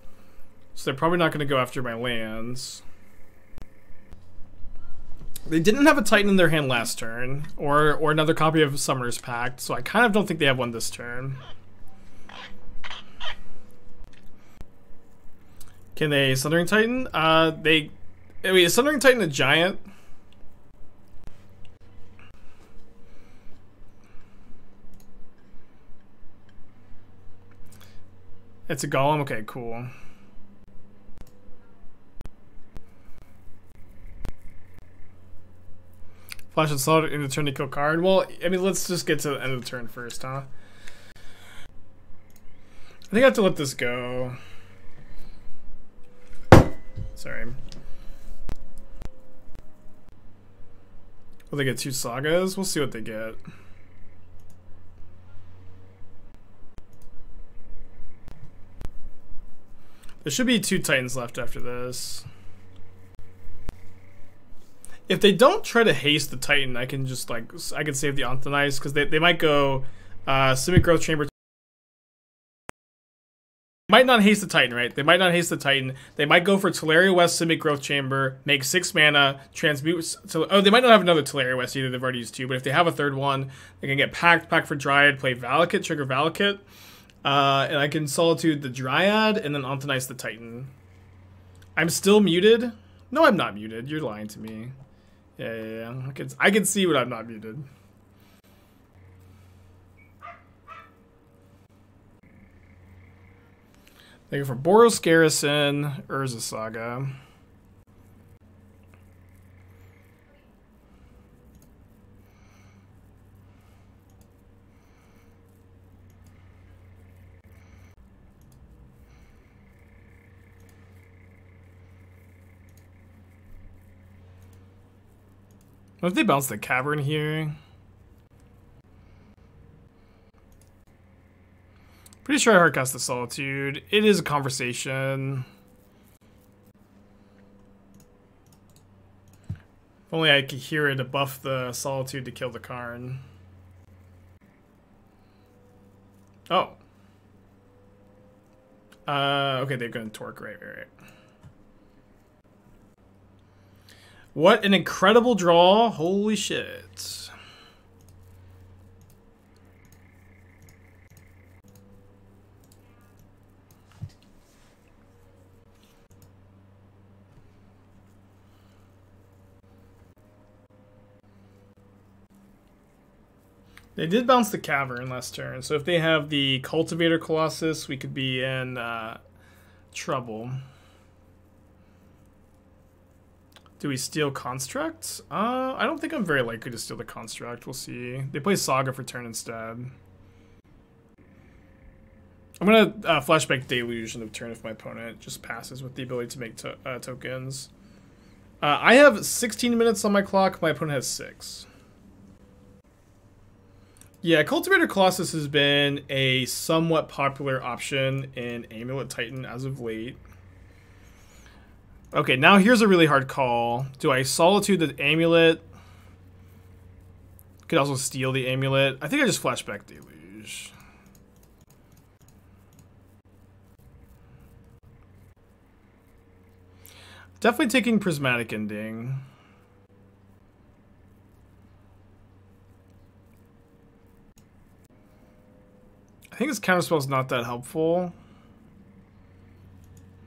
So they're probably not going to go after my lands. They didn't have a Titan in their hand last turn, or another copy of Summoner's Pact, so I kind of don't think they have one this turn. Can they Sundering Titan? Wait, is Sundering Titan a giant? It's a golem? Okay, cool. Flash and slot in the turn to kill card. Well, I mean, let's just get to the end of the turn first, huh? I think I have to let this go. Sorry. Will they get 2 sagas? We'll see what they get. There should be 2 Titans left after this. If they don't try to haste the Titan, I can just I can save the Anthonize, because they might go Simic Growth Chamber. Might not haste the Titan, right? They might not haste the Titan. They might go for Teleria West Simic Growth Chamber, make 6 mana, transmute. Oh, they might not have another Teleria West either. They've already used 2. But if they have a third one, they can get Pact for Dryad, play Valakut, trigger Valakut, and I can Solitude the Dryad and then Anthonize the Titan. I'm still muted. No, I'm not muted. You're lying to me. Yeah. I can see when I'm not muted. They go for Boros Garrison, Urza Saga. What if they bounce the Cavern here? Pretty sure I hardcast the Solitude. It is a conversation. If only I could hear it to buff the Solitude to kill the Karn. Oh. Okay, they're going to Torque. Right. What an incredible draw. Holy shit. They did bounce the Cavern last turn, so if they have the Cultivator Colossus, we could be in trouble. Do we steal Construct? I don't think I'm very likely to steal the Construct. We'll see. They play Saga for turn instead. I'm going to flashback Deluge of turn if my opponent just passes with the ability to make tokens. I have 16 minutes on my clock. My opponent has 6. Yeah, Cultivator Colossus has been a somewhat popular option in Amulet Titan as of late. Okay, now here's a really hard call. Do I Solitude the Amulet? Could also steal the Amulet. I think I just flashback Deluge. Definitely taking Prismatic Ending. I think this counterspell is not that helpful.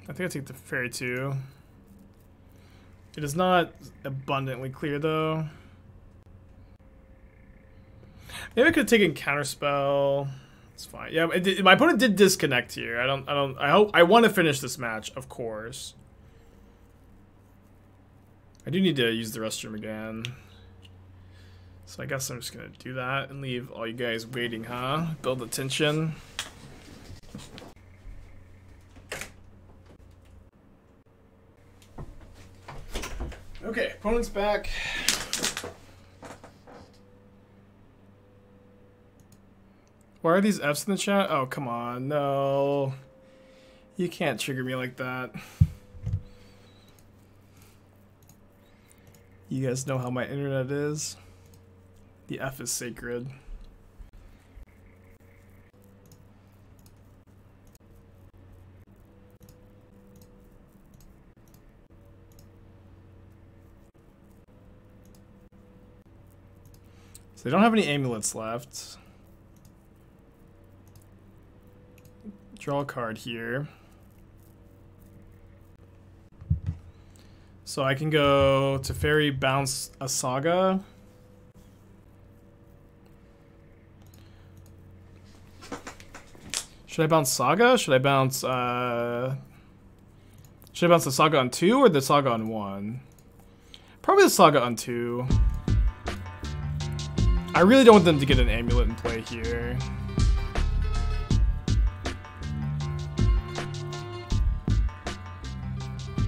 I think I take the Fairy too. It is not abundantly clear though. Maybe I could have taken Counterspell. It's fine. Yeah, my opponent did disconnect here. I want to finish this match, of course. I do need to use the restroom again. So I guess I'm just gonna do that and leave all you guys waiting, huh? Build the tension. Okay, opponent's back. Why are these Fs in the chat? Oh, come on, no. You can't trigger me like that. You guys know how my internet is. The F is sacred. they don't have any amulets left. Draw a card here. So I can go to Fairy, bounce a Saga. Should I bounce Saga? Should I bounce the Saga on 2 or the Saga on 1? Probably the Saga on 2. I really don't want them to get an amulet in play here.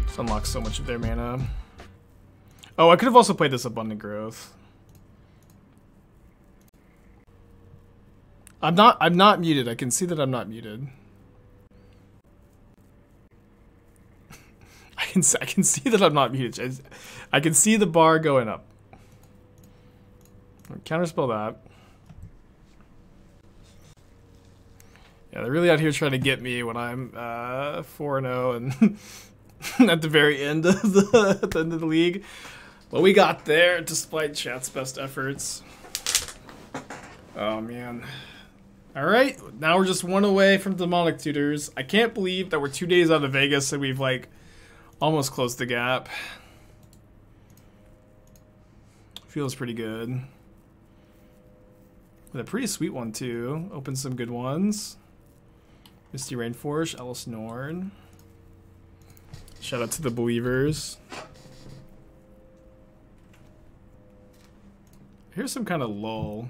Just unlock so much of their mana. Oh, I could have also played this Abundant Growth. I'm not muted. I can see that I'm not muted. I can see that I'm not muted. I can see the bar going up. Counterspell that. Yeah, they're really out here trying to get me when I'm 4-0 and at the very end of the league. But we got there despite chat's best efforts. Oh man. Alright, now we're just 1 away from Demonic Tutors. I can't believe that we're 2 days out of Vegas and we've like almost closed the gap. Feels pretty good. With a pretty sweet one too. Open some good ones. Misty Rainforest, Ellis Norn. Shout out to the Believers. Here's some kind of lull.